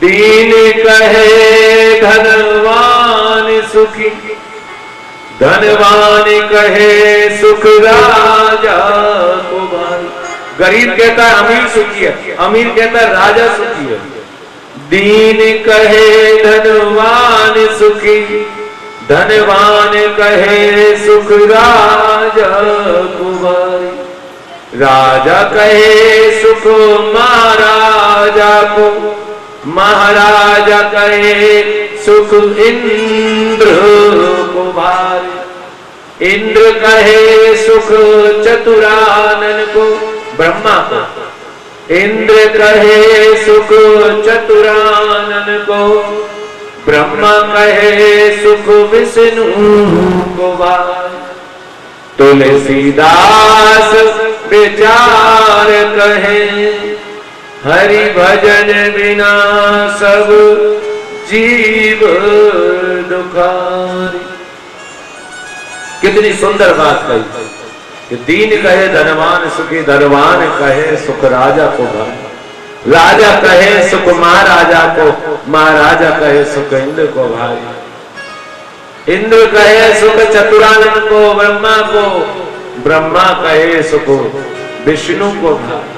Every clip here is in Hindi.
दीन कहे धनवान सुखी, धनवान कहे सुख राजा को भाई। गरीब कहता है अमीर सुखी है, अमीर कहता है राजा सुखी है। दीन कहे धनवान सुखी, धनवान कहे सुख राजा को भाई। राजा कहे सुख महाराजा को, महाराजा कहे सुख इंद्र को भाई। इंद्र कहे सुख चतुरानन को, ब्रह्मा को। इंद्र कहे सुख चतुरानन को, ब्रह्मा कहे सुख विष्णु को भाई। तुलसीदास विचार कहे, हरि भजन बिना सब जीव दुखारी। कितनी सुंदर बात कही कि दीन कहे धनवान सुखी, धनवान कहे सुख राजा को भाई। राजा कहे सुख महाराजा को, महाराजा कहे सुख इंद्र को भाई। इंद्र कहे सुख चतुरानन को, ब्रह्मा को। ब्रह्मा कहे सुख विष्णु को भाई।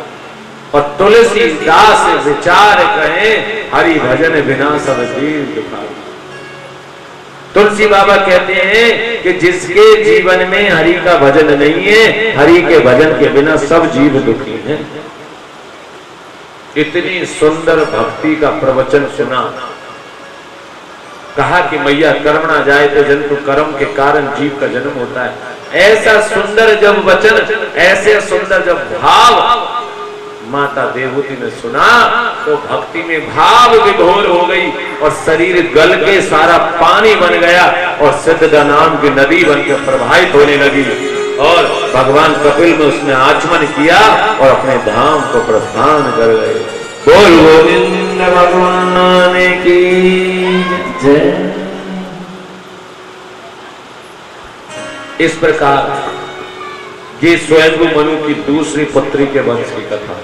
और तुलसीदास विचार कहे, हरि भजन बिना सब जीव दुखारी। तुलसी बाबा कहते हैं कि जिसके जीवन में हरि का भजन नहीं है, हरि के भजन के बिना सब जीव दुखी हैं। इतनी सुंदर भक्ति का प्रवचन सुना। कहा कि मैया कर्मणा जाए तो जंतु कर्म के कारण जीव का जन्म होता है। ऐसा सुंदर जब वचन, ऐसे सुंदर जब भाव माता देवहूति ने सुना तो भक्ति में भाव विभोर हो गई और शरीर गल के सारा पानी बन गया और सिद्धदा नाम की नदी बनकर प्रवाहित होने लगी। और भगवान कपिल में उसने आचमन किया और अपने धाम को प्रस्थान कर गए। बोल गोविंद भगवान की जय। इस प्रकार ये स्वयंभू मनु की दूसरी पुत्री के वंश की कथा।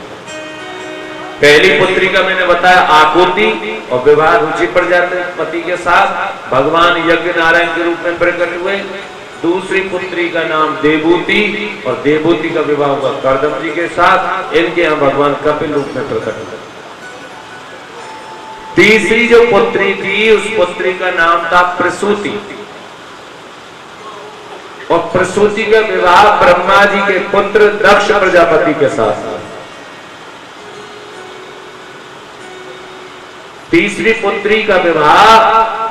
पहली पुत्री का मैंने बताया आकुति और विवाह रुचि प्रजापति के साथ भगवान यज्ञ नारायण के रूप में प्रकट हुए। दूसरी पुत्री का नाम देवहूति और देवहूति का विवाह हुआ कर्दम जी के साथ। इनके यहाँ भगवान कपिल रूप में प्रकट हुए। तीसरी जो पुत्री थी उस पुत्री का नाम था प्रसूति और प्रसूति का विवाह ब्रह्मा जी के पुत्र दक्ष प्रजापति के साथ। तीसरी पुत्री का विवाह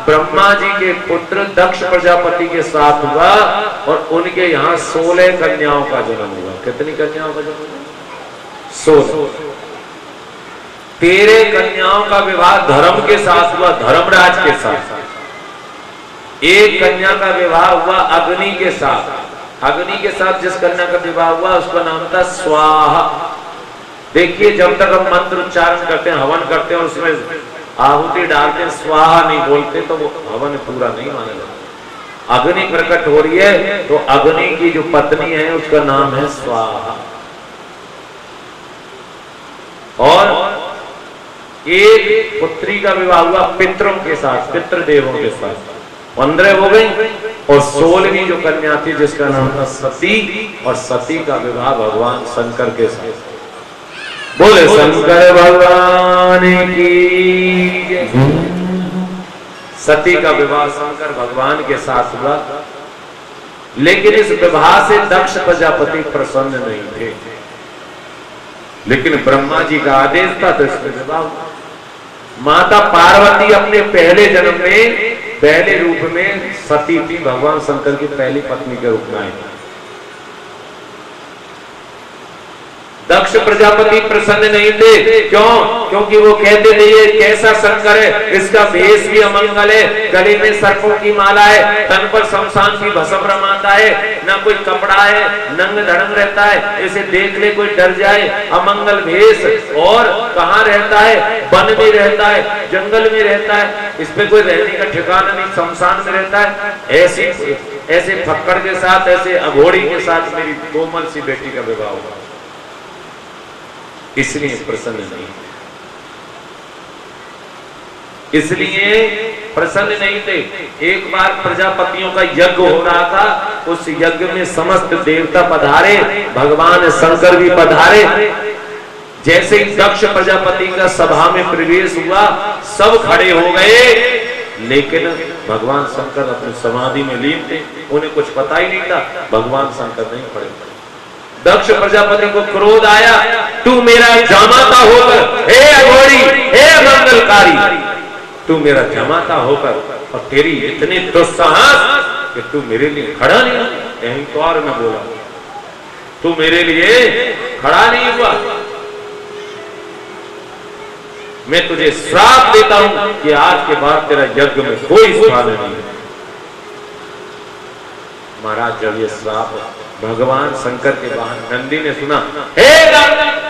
ब्रह्मा जी के पुत्र दक्ष प्रजापति के साथ हुआ और उनके यहाँ 16 कन्याओं का जन्म हुआ। कितनी कन्याओं का जन्म हुआ? 16। 13 कन्याओं का विवाह धर्म के साथ हुआ, धर्मराज के साथ। एक कन्या का विवाह हुआ अग्नि के साथ। अग्नि के साथ जिस कन्या का विवाह हुआ उसका नाम था स्वाहा। देखिए जब तक हम मंत्र उच्चारण करते हैं, हवन करते हैं और उसमें आहुति डालते हैं, स्वाहा नहीं बोलते तो वो हवन पूरा नहीं माना जाता। अग्नि प्रकट हो रही है तो अग्नि की जो पत्नी है उसका नाम है स्वाहा। और एक पुत्री का विवाह हुआ पितरों के साथ, पितृदेवों के साथ। 15 हो गई और 16वीं जो कन्या थी जिसका नाम था सती और सती का विवाह भगवान शंकर के साथ। बोले शंकर भगवान की। सती का विवाह शंकर भगवान के साथ हुआ, लेकिन इस विवाह से दक्ष प्रजापति प्रसन्न नहीं थे। लेकिन ब्रह्मा जी का आदेश था तो इसमें विवाह हुआ। माता पार्वती अपने पहले जन्म में पहले रूप में सती थी, भगवान शंकर की पहली पत्नी के रूप में आई। दक्ष प्रजापति प्रसन्न नहीं थे। क्यों? क्योंकि वो कहते थे ये कैसा शंकर है, इसका भेष भी अमंगल है, गले में सर्पों की माला है, तन पर शमशान की भस्म रमाता है, ना कोई कपड़ा है, नंग धड़ंग रहता है, इसे देख ले कोई डर जाए, अमंगल भेष। और कहाँ रहता है? वन में रहता है, जंगल में रहता है, इस पे कोई रहने का ठिकाना नहीं, शमशान में रहता है। ऐसे फक्कड़ के साथ, ऐसे अघोड़ी के साथ मेरी कोमल सी बेटी का विवाह हुआ, इसलिए प्रसन्न नहीं। इसलिए प्रसन्न नहीं थे। एक बार प्रजापतियों का यज्ञ हो रहा था, उस यज्ञ में समस्त देवता पधारे, भगवान शंकर भी पधारे। जैसे ही दक्ष प्रजापति का सभा में प्रवेश हुआ, सब खड़े हो गए, लेकिन भगवान शंकर अपनी समाधि में लीन थे, उन्हें कुछ पता ही नहीं था। भगवान शंकर नहीं खड़े। दक्ष प्रजापति को क्रोध आया, तू मेरा जामाता होकर, हे अघोरी, हे मंगलकारी, तू मेरा जमाता होकर और तेरी इतनी दुस्साहस कि तू मेरे लिए खड़ा नहीं, अहंकार में बोला, तू मेरे लिए खड़ा नहीं हुआ। मैं तुझे श्राप देता हूं कि आज के बाद तेरा यज्ञ में कोई स्थान नहीं है। महाराज जब ये श्राप भगवान शंकर के वाहन नंदी ने सुना, हे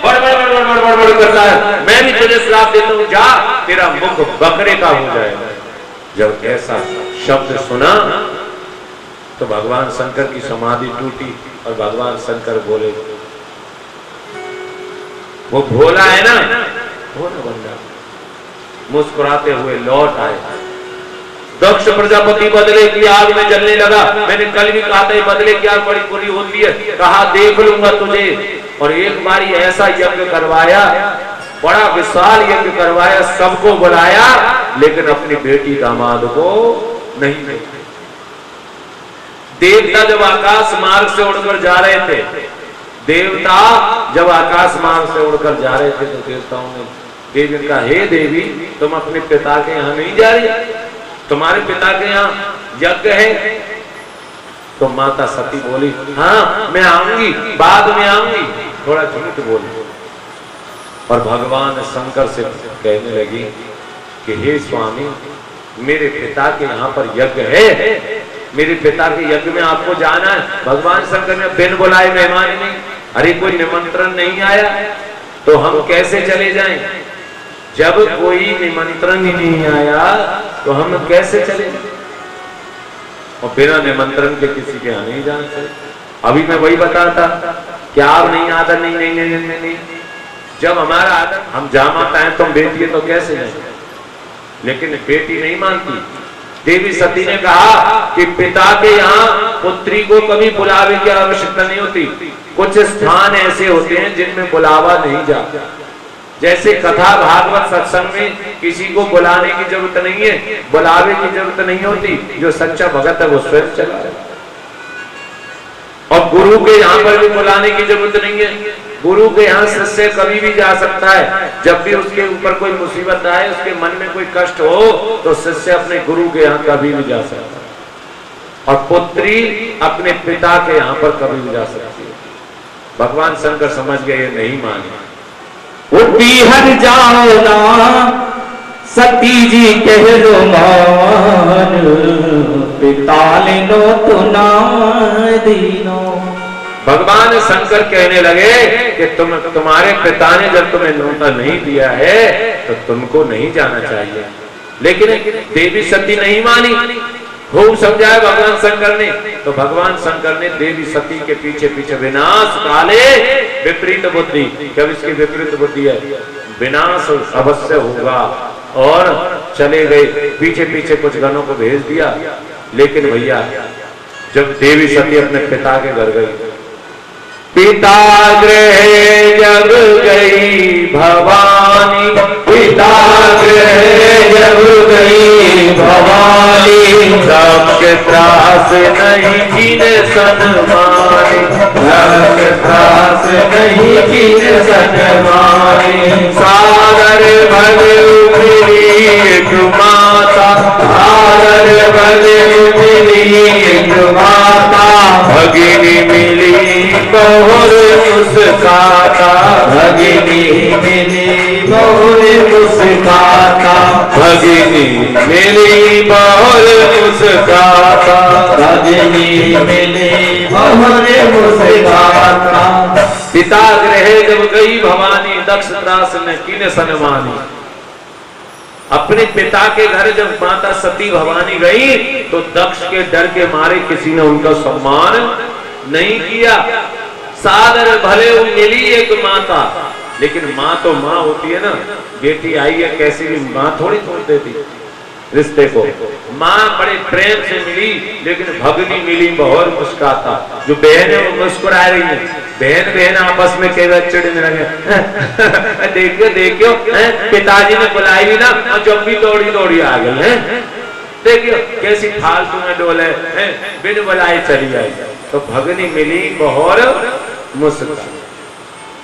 बड़ बड़ बड़ बड़ बड़ बड़ करता है, मैं भी तुझे श्राप देता हूं, जा तेरा मुख बकरे का हो जाएगा। जब ऐसा शब्द सुना तो भगवान शंकर की समाधि टूटी और भगवान शंकर बोले, वो भोला है ना, भोला बंदा, मुस्कुराते हुए लौट आए। दक्ष प्रजापति बदले की आग में जलने लगा। मैंने कल भी कहा था ये बदले की आग बड़ी बुरी होती है, कहा देख लूंगा तुझे। और एक बार ऐसा यज्ञ करवाया, बड़ा विशाल यज्ञ करवाया, सबको बुलाया, लेकिन अपनी बेटी दामाद को नहीं देखा। देवता जब आकाश मार्ग से उड़कर जा रहे थे, देवता जब आकाश मार्ग से उड़कर जा रहे थे तो देवताओं ने देवी कहा, हे देवी, तुम अपने पिता के यहाँ नहीं जा रही, तुम्हारे पिता के यहाँ यज्ञ है। तो माता सती बोली, हाँ मैं आऊंगी, बाद में आऊंगी, थोड़ा झूठ बोली। और भगवान शंकर से कहने लगी कि हे स्वामी, मेरे पिता के यहाँ पर यज्ञ है, मेरे पिता के यज्ञ में आपको जाना है। भगवान शंकर ने बिन बुलाए मेहमान नहीं, अरे कोई निमंत्रण नहीं आया तो हम कैसे चले जाएं? जब कोई निमंत्रण ही नहीं आया तो हम कैसे चले? और बिना निमंत्रण के किसी के यहाँ नहीं जाना चाहिए। अभी मैं वही बता रहा था, क्या आप नहीं आदर नहीं नहीं नहीं नहीं नहीं, जब हमारा आदर, हम जामाता है तुम बेटी है तो कैसे जाए? लेकिन बेटी नहीं मानती। देवी सती ने कहा कि पिता के यहाँ पुत्री को कभी बुलावे की आवश्यकता नहीं होती। कुछ स्थान ऐसे होते हैं जिनमें बुलावा नहीं जाता, जैसे कथा भागवत सत्संग में किसी को बुलाने की जरूरत नहीं है, बुलावे की जरूरत नहीं होती। जो सच्चा भगत है वो स्वयं चला जाए। और गुरु के यहाँ पर भी बुलाने की जरूरत नहीं है। गुरु के यहाँ शिष्य कभी भी जा सकता है। जब भी उसके ऊपर कोई मुसीबत आए, उसके मन में कोई कष्ट हो, तो शिष्य अपने गुरु के यहाँ कभी भी जा सकता है। और पुत्री अपने पिता के यहाँ पर कभी भी जा सकती है। भगवान शंकर समझ गए, नहीं माने। हर जाओ ना सती जी कह लो मान, पिता लो तो नाम दीनो। भगवान शंकर कहने लगे कि तुम्हारे पिता ने जब तुम्हें न्योता नहीं दिया है तो तुमको नहीं जाना चाहिए। लेकिन देवी सती नहीं मानी। खूब समझाया भगवान शंकर ने। तो भगवान शंकर ने देवी सती के पीछे पीछे विनाश काले विपरीत बुद्धि, जब इसकी विपरीत बुद्धि है विनाश अवश्य होगा, और चले गए। पीछे पीछे कुछ गणों को भेज दिया। लेकिन भैया जब देवी सती अपने पिता के घर गई, पिता गृह जब गई भवानी, पिता गृह जब गई भवानी, सबके त्रास नहीं कीने सनमानी, सबके त्रास नहीं कीने सनमानी। सागर भले उमरी एक माता, सागर भले उमरी एक माता, भगिनी मिली बहुर मुस्काता, भगिनी मिली बहुर मुस्काता, भगिनी मिली बहुर मुस्काता, भगिनी मिली बहुर मुस्काता। पिता गृह जब गई भवानी, दक्ष त्रास न कीने सनमानी। अपने पिता के घर जब माता सती भवानी गई तो दक्ष के डर के मारे किसी ने उनका सम्मान नहीं किया। सादर भले मिली एक माता, लेकिन माँ तो माँ होती है ना, बेटी आई है कैसी भी माँ थोड़ी तोड़ देती रिश्ते को। माँ बड़े प्रेम से मिली, लेकिन भगनी मिली बहुत मुस्कुराता। जो बहन है वो मुस्कुरा रही है, बहन बहन आपस में कई बार चिढ़ने लगे देखियो देखियो पिताजी ने बुलाई भी ना और जब भी दौड़ी दौड़ी आ गई है, देखियो कैसी फालतू में डोले बिन बुलाई चली आई। तो भगनी मिली बहुत मुस्कुरा।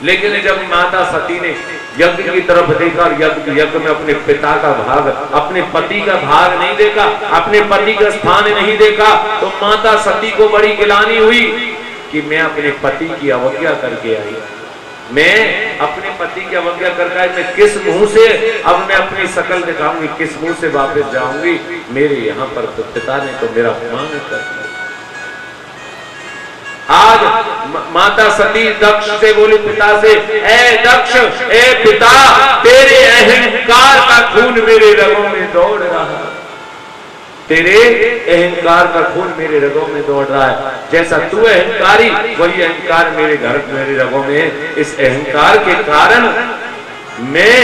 लेकिन जब माता सती ने यज्ञ की तरफ देखा और यज्ञ में अपने पिता का भाग, अपने पति का भाग नहीं देखा, अपने पति का स्थान नहीं देखा, तो माता सती को बड़ी गिलानी हुई कि मैं अपने पति की अवज्ञा करके आई, मैं अपने पति की अवज्ञा करके आई, मैं किस मुंह से अब मैं अपनी शकल दिखाऊंगी, किस मुंह से वापस जाऊंगी। मेरे यहाँ पर पिता ने तो मेरा अपमान कर दिया। आज माता सती दक्ष से बोली पिता से, ए दक्ष, ए पिता, तेरे अहंकार का खून मेरे रगों में दौड़ रहा है, तेरे अहंकार का खून मेरे रगों में दौड़ रहा है। जैसा तू अहंकारी, वही अहंकार मेरे रगों में है। इस अहंकार के कारण मैं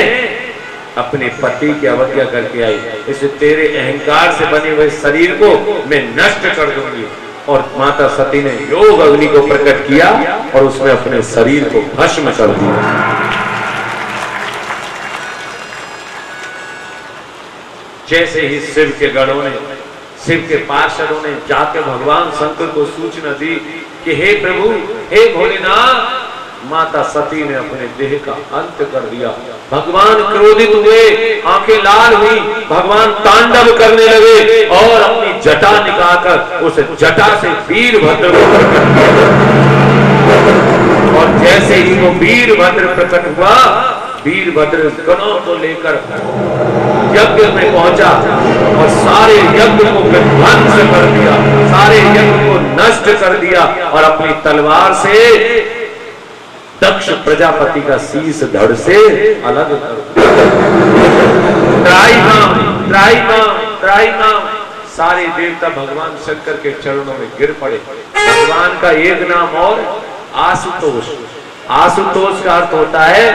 अपने पति की अवज्ञा करके आई, इसे तेरे अहंकार से बने हुए शरीर को मैं नष्ट कर दूंगी। और माता सती ने योग अग्नि को प्रकट किया और उसने अपने शरीर को भस्म कर दिया। जैसे ही शिव के गणों ने, शिव के पार्षदों ने जाके भगवान शंकर को सूचना दी कि हे प्रभु, हे भोलेनाथ, माता सती ने अपने देह का अंत कर दिया। भगवान क्रोधित हुए, आंखें लाल हुई, भगवान तांडव करने लगे और अपनी जटा निकालकर उस जटा से वीरभद्र को प्रकट किया। और जैसे ही वो वीरभद्र प्रकट हुआ, वीरभद्र गणों को लेकर यज्ञ में पहुंचा और सारे यज्ञ को विध्वंस कर दिया, सारे यज्ञ को नष्ट कर दिया और अपनी तलवार से दक्ष प्रजापति का शीश धड़ से अलग कर दिया। सारे देवता भगवान शंकर के चरणों में गिर पड़े। भगवान का एक नाम और आशुतोष। आशुतोष का अर्थ होता है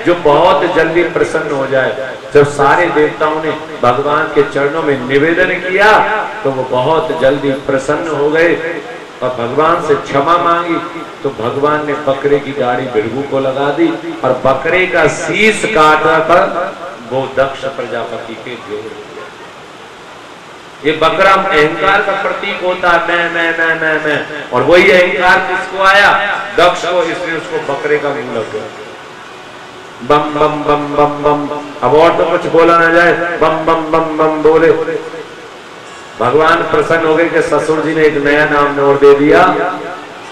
जो बहुत जल्दी प्रसन्न हो जाए। जब सारे देवताओं ने भगवान के चरणों में निवेदन किया तो वो बहुत जल्दी प्रसन्न हो गए और भगवान से क्षमा मांगी। तो भगवान ने बकरे की दाढ़ी भृगु को लगा दी और बकरे का शीश काटने पर वो दक्ष प्रजापति के जोड़ दिया। ये बकरा अहंकार का प्रतीक होता है, मैं। और वही अहंकार किसको आया? दक्ष को, इसलिए उसको बकरे का मुंह लग गया। बम बम बम बम बम। अब और तो कुछ बोला ना जाए, बम बम बम बम बोले। भगवान प्रसन्न हो गए कि ससुर जी ने एक नया नाम और दे दिया।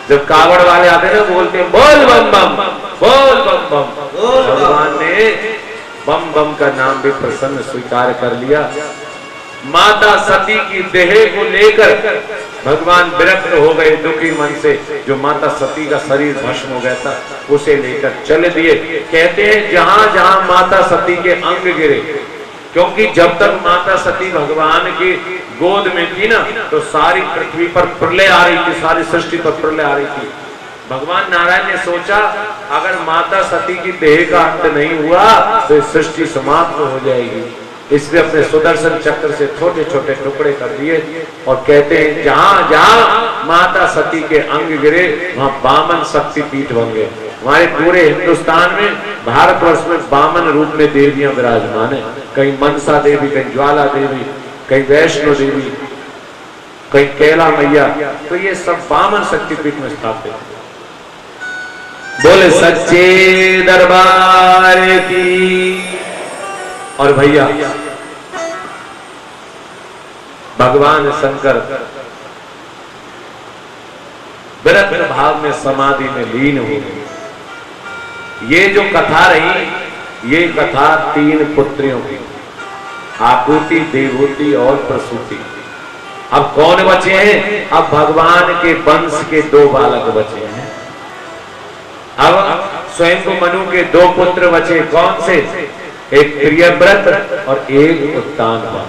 जब कावड़ वाले आते ना बोलते बोल बम बम, बोल बम बम। भगवान ने बम बम का नाम भी प्रसन्न स्वीकार कर लिया। माता सती की देह को लेकर भगवान विरक्त हो गए दुखी मन से। जो माता सती का शरीर भस्म हो गया था उसे लेकर चल दिए। कहते हैं जहां जहां माता सती के अंग गिरे, क्योंकि जब तक माता सती भगवान की गोद में थी ना तो सारी पृथ्वी पर प्रलय आ रही थी, सारी सृष्टि पर प्रलय आ रही थी। भगवान नारायण ने सोचा अगर माता सती की देह का अंत नहीं हुआ तो सृष्टि समाप्त हो जाएगी, इसलिए अपने सुदर्शन चक्र से छोटे छोटे टुकड़े कर दिए। और कहते हैं जहां जहां माता सती के अंग गिरे वहां बामन शक्ति पीठ बन गए। हमारे पूरे हिंदुस्तान में, भारतवर्ष में बामन रूप में देवियां विराजमान है। कहीं मनसा देवी, कहीं ज्वाला देवी, कहीं वैष्णो देवी, कहीं कैला मैया। तो ये सब बामन शक्तिपीठ में स्थापित है। बोले सच्चे दरबार की। और भैया भगवान शंकर विरक्त भाव में समाधि में लीन हो गए। ये जो कथा रही, ये कथा 3 पुत्रियों की, आकुति, देवहूति और प्रसूति। अब कौन बचे हैं? अब भगवान के वंश के 2 बालक बचे हैं। अब स्वयं को मनु के 2 पुत्र बचे। कौन से? एक प्रियव्रत और एक उत्तानपाद।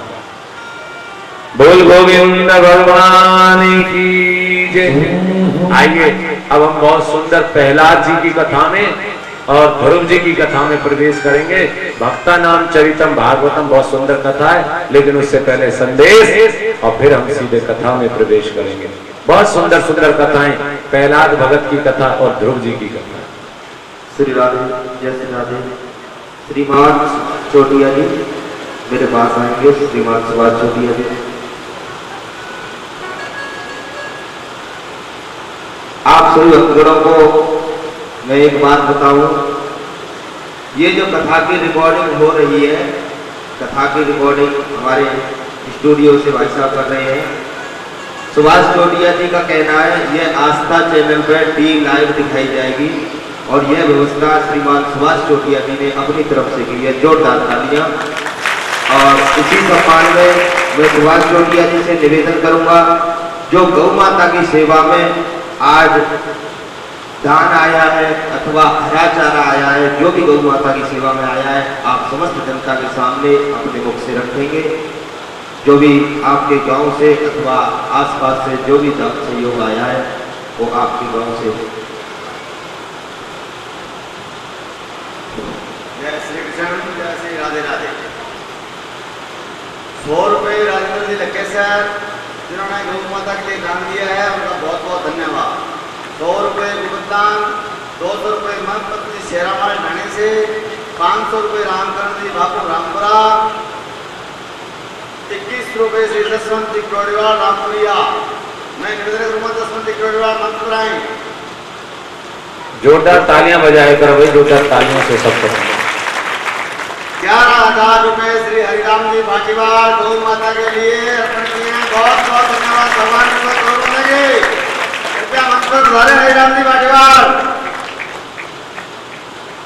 बोल गोविंद भगवान की जय। आइए अब हम बहुत सुंदर प्रहलाद जी की कथा में और ध्रुव जी की कथा में प्रवेश करेंगे। भक्ता नाम चरितम भागवतम बहुत सुंदर कथा है, लेकिन उससे पहले संदेश और फिर हम सीधे कथा में प्रवेश करेंगे। बहुत सुंदर सुंदर कथाएं, प्रहलाद भगत की कथा और ध्रुव जी की कथा। श्री राधे, जय श्री राधे। श्रीमान चोटिया जी मेरे पास आएंगे। श्रीमान सुभाष चोटिया जी, आप सभी भक्तगणों को मैं एक बात बताऊं, ये जो कथा की रिकॉर्डिंग हो रही है, कथा की रिकॉर्डिंग हमारे स्टूडियो से भाई साहब कर रहे हैं। सुभाष चोटिया जी का कहना है ये आस्था चैनल पर टी लाइव दिखाई जाएगी और यह व्यवस्था श्रीमान सुभाष चोटिया जी ने अपनी तरफ से की है। जोरदार तालियां। और इसी सम्मान में मैं सुभाष चोटिया जी से निवेदन करूंगा, जो गौ माता की सेवा में आज दान आया है अथवा हरा चारा आया है, जो भी गौ माता की सेवा में आया है, आप समस्त जनता के सामने अपने मुख से रखेंगे। जो भी आपके गांव से अथवा आसपास से जो भी दान सहयोग आया है वो आपके गांव से। जय श्री कृष्ण, जय श्री राधे राधे। 100 रुपये राजेंद्र जी लक्के सर जिन्होंने गौ माता के लिए दान दिया है, उनका बहुत बहुत धन्यवाद। 100 रुपये भुगतान, 200 रुपये मनपत्री शेरामाल ढाणे से, 500 रुपये रामकरण जी बापू रामपुरा, 21 रुपये श्री दसवंत टिकड़ीवाल रामपुरिया। मैं निवेदन करूंगा दसवंत टिकड़ीवाल मंत्राएं। जोरदार तालियां बजाए करो भाई, जोरदार तालियों से सबको। 11,000 रुपये श्री हरिराम जी भाटीवाल गौ माता के लिए अर्पण किए हैं। बहुत बहुत धन्यवाद। भगवान को गौरव लगे। कृपया मंच पर बुलाएं हरिराम जी भाटीवाल।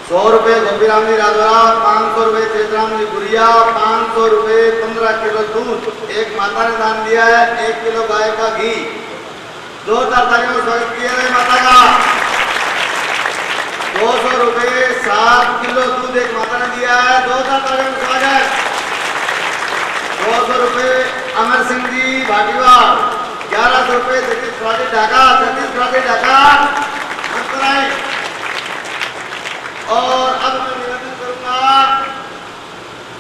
100 रुपये गोपीराम जी राजवाड़ा, 500 रुपये चेतराम जी गुरिया, 500 रुपये 15 किलो दूध एक माता ने दान दिया है, 1 किलो गाय का घी। 2 तालियों में स्वागत किया है माता का। 200 रुपये 7 किलो दूध एक माता ने दिया है। 2 तालियों में स्वागत। 200 रुपये अमर सिंह जी भाटीवाल। 1100 रुपये जगदीश राजे ढाका, जगदीश राजे ढाका मंत्राएं। और अब मैं निवेदन करूंगा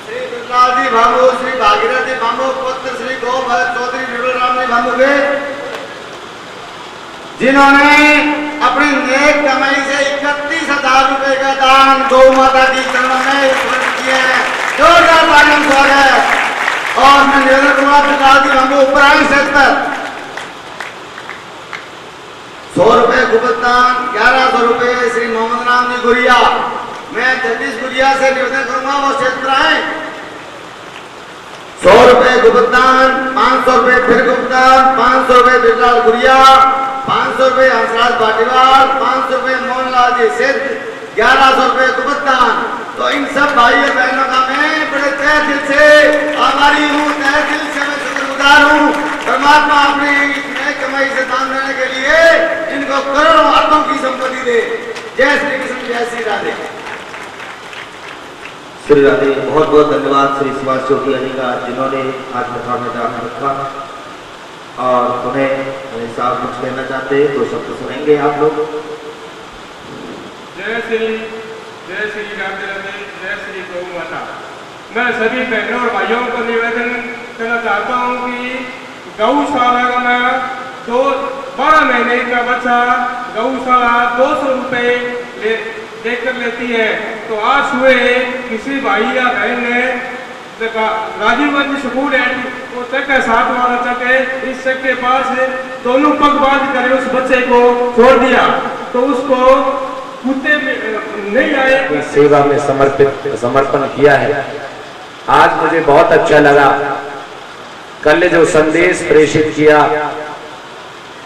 श्री बिरलाल जी भामू, श्री भागीरथ जी भामू, पुत्र श्री गोभर चौधरी निर्मल राम जी भामू के, जिन्होंने अपनी नेक कमाई से 31,000 रुपए का दान गौ माता की चरणों में अर्पण किए हैं। जोरदार तालियों से स्वागत। और मैं निवेदन करूंगा बिरलाल जी भामू ऊपराई क्षेत्र 100 रुपये भुगतान, 1100 रुपये श्री मोहम्मद राम जी गुरिया। मैं जगदीश गुरिया से निवेदन करूंगा वो क्षेत्र है। 100 रुपये भुगतान, 500 रुपये फिर भुगतान, 500 रुपये बिरलाल गुरिया, 500 रुपये हंसराज भाटीवाल, 500 रुपये मोहनलाल जी सिद्ध, 1100 रुपये भुगतान। तो इन सब भाई और बहनों का मैं बड़े तहे दिल से आभारी हूँ, तहे दिल से मैं शुक्रगुजार हूँ। परमात्मा अपनी नए कमाई से दान देने के लिए इनको करोड़ों अरबों की संपत्ति दे। जय श्री कृष्ण, जय श्री राधे। श्री राधे। बहुत बहुत धन्यवाद श्री सुभाष चोटिया जी का, जिन्होंने आज कथा में दान रखा। और उन्हें साहब कुछ कहना चाहते हैं तो शब्द सुनेंगे आप लोग। जय श्री राधे राधे, जय श्री गौ माता। मैं सभी बहनों और भाइयों को निवेदन करना चाहता हूँ कि गौशाला में 12 महीने का बच्चा गौशाला 200 रुपये देकर लेती है। तो आज हुए किसी भाई या बहन ने राजीव गांधी स्कूल है वो चक है, 7 वाला चक है, इस चक के पास दोनों पग बांध कर उस बच्चे को छोड़ दिया। तो उसको कुत्ते नहीं आए, सेवा में समर्पण किया है। आज मुझे बहुत अच्छा लगा, कल जो संदेश प्रेषित किया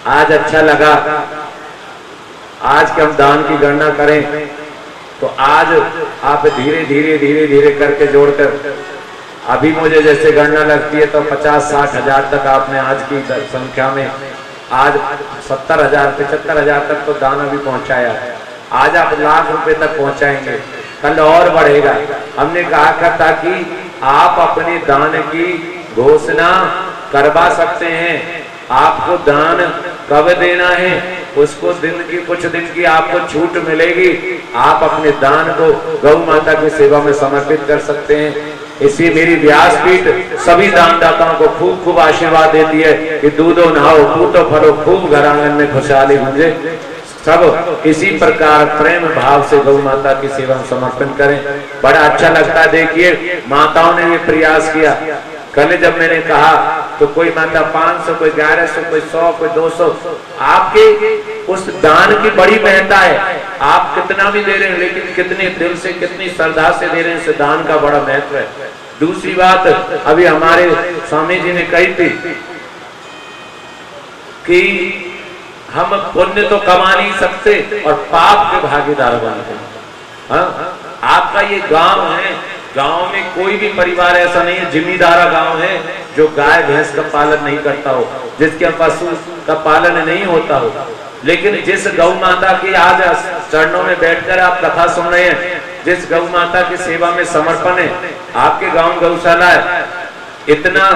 आज अच्छा लगा। आज के हम दान की गणना करें तो आज आप धीरे धीरे धीरे धीरे करके जोड़कर, अभी मुझे जैसे गणना लगती है तो 50-60 हजार तक आपने आज की संख्या में, आज 70,000 75,000 तक तो दान अभी पहुंचाया। आज आप लाख रुपए तक पहुंचाएंगे, कल और बढ़ेगा। हमने कहा था कि आप अपने दान की घोषणा करवा सकते हैं। आपको दान कब देना है उसको कुछ दिन की आपको छूट मिलेगी। आप अपने दान को गौ माता की सेवा में समर्पित कर सकते हैं। इसलिए मेरी व्यासपीठ सभी दानदाताओं को खूब खूब आशीर्वाद देती है कि दूधो नहाओ, पूतो फलो, खूब घर आंगन में खुशहाली गूंजे। सब इसी प्रकार प्रेम भाव से गौ माता की सेवा में समर्पण करें। बड़ा अच्छा लगता है। देखिए माताओं ने भी प्रयास किया। कल जब मैंने कहा तो कोई माता 500, कोई 1100, कोई 100, कोई 200। आपके उस दान की बड़ी महत्ता है। आप कितना भी दे रहे हैं, लेकिन कितने दिल से, कितनी श्रद्धा से दे रहे हैं, इस दान का बड़ा महत्व है। दूसरी बात अभी हमारे स्वामी जी ने कही थी कि हम पुण्य तो कमा नहीं सकते और पाप के भागीदार बनते हैं। हाँ? आपका ये गांव है, गांव में कोई भी परिवार ऐसा नहीं है, जिम्मेदारा गांव है, जो गाय भैंस का पालन नहीं करता हो, जिसके पशु का पालन नहीं होता हो। लेकिन जिस गौ माता की आज चरणों में बैठकर आप कथा सुन रहे हैं, जिस गौ माता की सेवा में समर्पण है, आपके गांव गौशाला है, इतना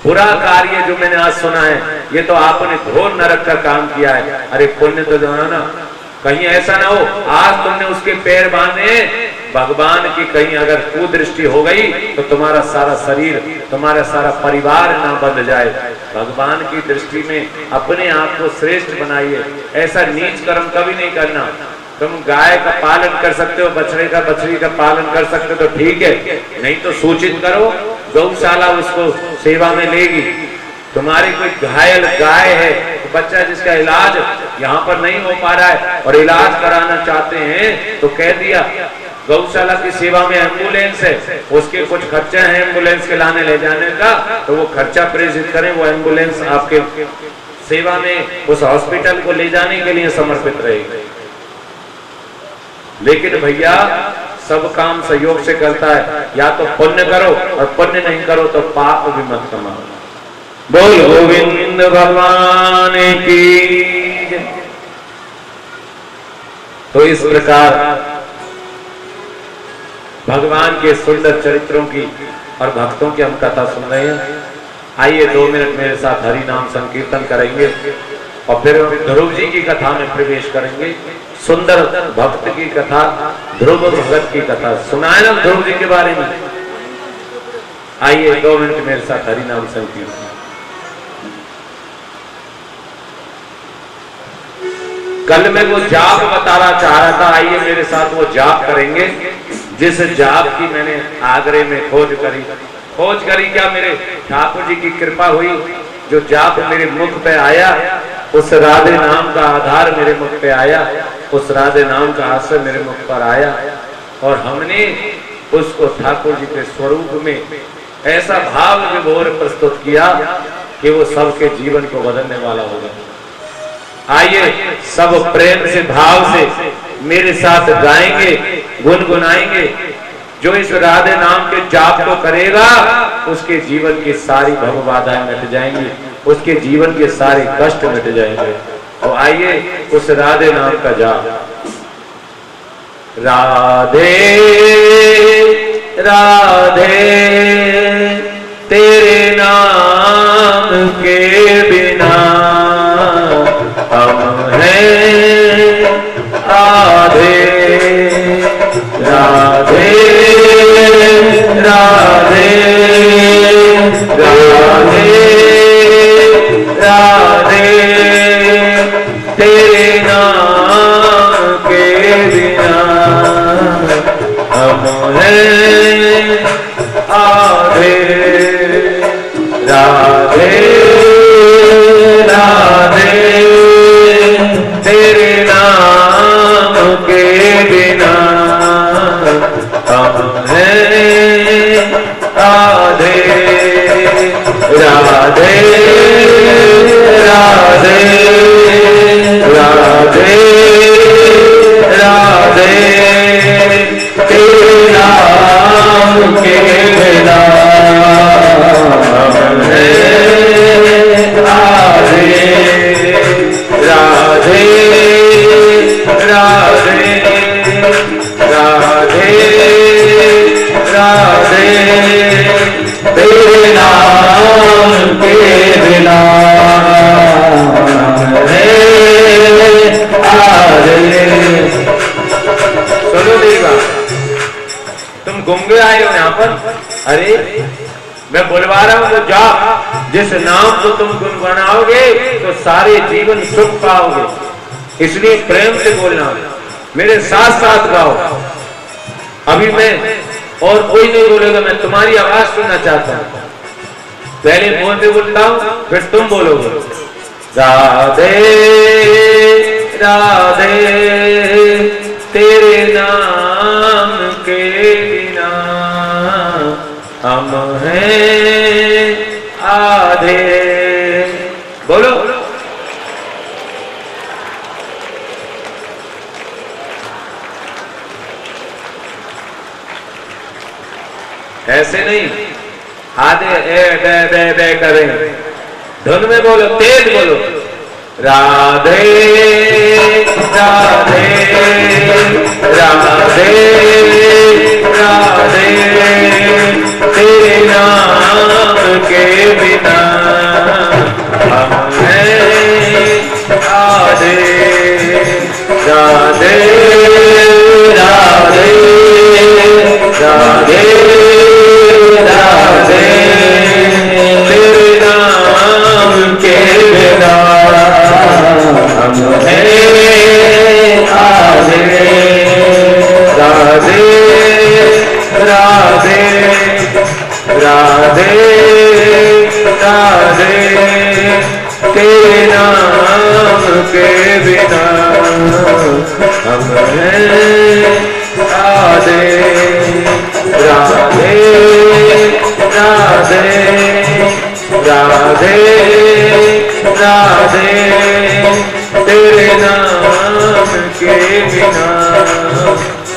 बुरा कार्य जो मैंने आज सुना है, ये तो आपने घोर नरक का काम किया है। अरे पुण्य तो जो है ना, कहीं ऐसा ना हो आज तुमने उसके पैर बांधे, भगवान की कहीं अगर कुदृष्टि हो गई तो तुम्हारा सारा शरीर, तुम्हारा सारा परिवार ना बंध जाए। भगवान की दृष्टि में अपने आप को श्रेष्ठ बनाइए। ऐसा नीच कर्म कभी नहीं करना। तुम गाय का पालन कर सकते हो, बछड़ी का पालन कर सकते हो तो ठीक है, नहीं तो सूचित करो, गौशाला उसको सेवा में लेगी। तुम्हारी कोई घायल गाय है तो बच्चा जिसका इलाज यहाँ पर नहीं हो पा रहा है और इलाज कराना चाहते हैं तो कह दिया गौशाला की सेवा में एम्बुलेंस है, उसके कुछ खर्चे हैं एम्बुलेंस के लाने ले जाने का, तो वो खर्चा प्रेषित करें, वो एम्बुलेंस आपके सेवा में उस हॉस्पिटल को ले जाने के लिए समर्पित रहेगी। लेकिन भैया सब काम सहयोग से करता है। या तो पुण्य करो और पुण्य नहीं करो तो पाप भी मत कमाओ। बोल गोविंद भगवान की। तो इस प्रकार भगवान के सुंदर चरित्रों की और भक्तों की हम कथा सुन रहे हैं। आइए 2 मिनट मेरे साथ हरि नाम संकीर्तन करेंगे और फिर ध्रुव जी की कथा में प्रवेश करेंगे। सुंदर भक्त की कथा, ध्रुव भगत की कथा सुनाए ना ध्रुव जी के बारे में। आइए 2 मिनट मेरे साथ हरि नाम संकीर्तन। कल मैं वो जाप बताना चाह रहा था, आइए मेरे साथ वो जाप करेंगे जिस जाप की मैंने आगरे में खोज करी। क्या मेरे ठाकुर जी की कृपा हुई, जो जाप मेरे मुख पे आया, उस राधे नाम का आधार मेरे मुख पे आया, उस राधे नाम का आश्रय मेरे मुख पर आया और हमने उसको ठाकुर जी के स्वरूप में ऐसा भाव विभोर प्रस्तुत किया कि वो सबके जीवन को बदलने वाला होगा। आइए सब प्रेम से, भाव से मेरे साथ गाएंगे, गुनगुनाएंगे। जो इस राधे नाम के जाप को करेगा उसके जीवन की सारी भव बाधाएं मिट जाएंगी, उसके जीवन के सारे कष्ट मिट जाएंगे। तो आइए उस राधे नाम का जाप। राधे राधे तेरे नाम के बिना हम हैं आधे। राधे राधे राधे राधे तेरे नाम के बिना हम हैं आधे। राधे राधे तेरे नाम के बिना हम हैं आधे। राधे राधे राधे राधे तेरे नाम के बिना हम हैं आधे। राधे राधे राधे राधे तेरे नाम के बिना अरे मैं बुलवा रहा हूं, तो जाओ, जिस नाम को तुम गुनगुनाओगे तो सारे जीवन सुख पाओगे। इसलिए प्रेम से बोलना, मेरे साथ साथ गाओ। अभी मैं और कोई नहीं बोलेगा, मैं तुम्हारी आवाज सुनना चाहता हूं। पहले मुंह से बोलता हूं, फिर तुम बोलोगे। राधे राधे तेरे नाम के बिना हम हैं आधे। बोलो। ऐसे नहीं, आधे ए बे करें, धुन में बोलो, तेज बोलो। राधे राधे राधे राधे तेरे नाम के बिना हम हैं आधे। राधे राधे राधे राधे तेरे नाम के बिना हम हैं आधे। राधे राधे राधे राधे तेरे नाम के बिना हम हैं आधे। राधे राधे राधे राधे तेरे नाम के बिना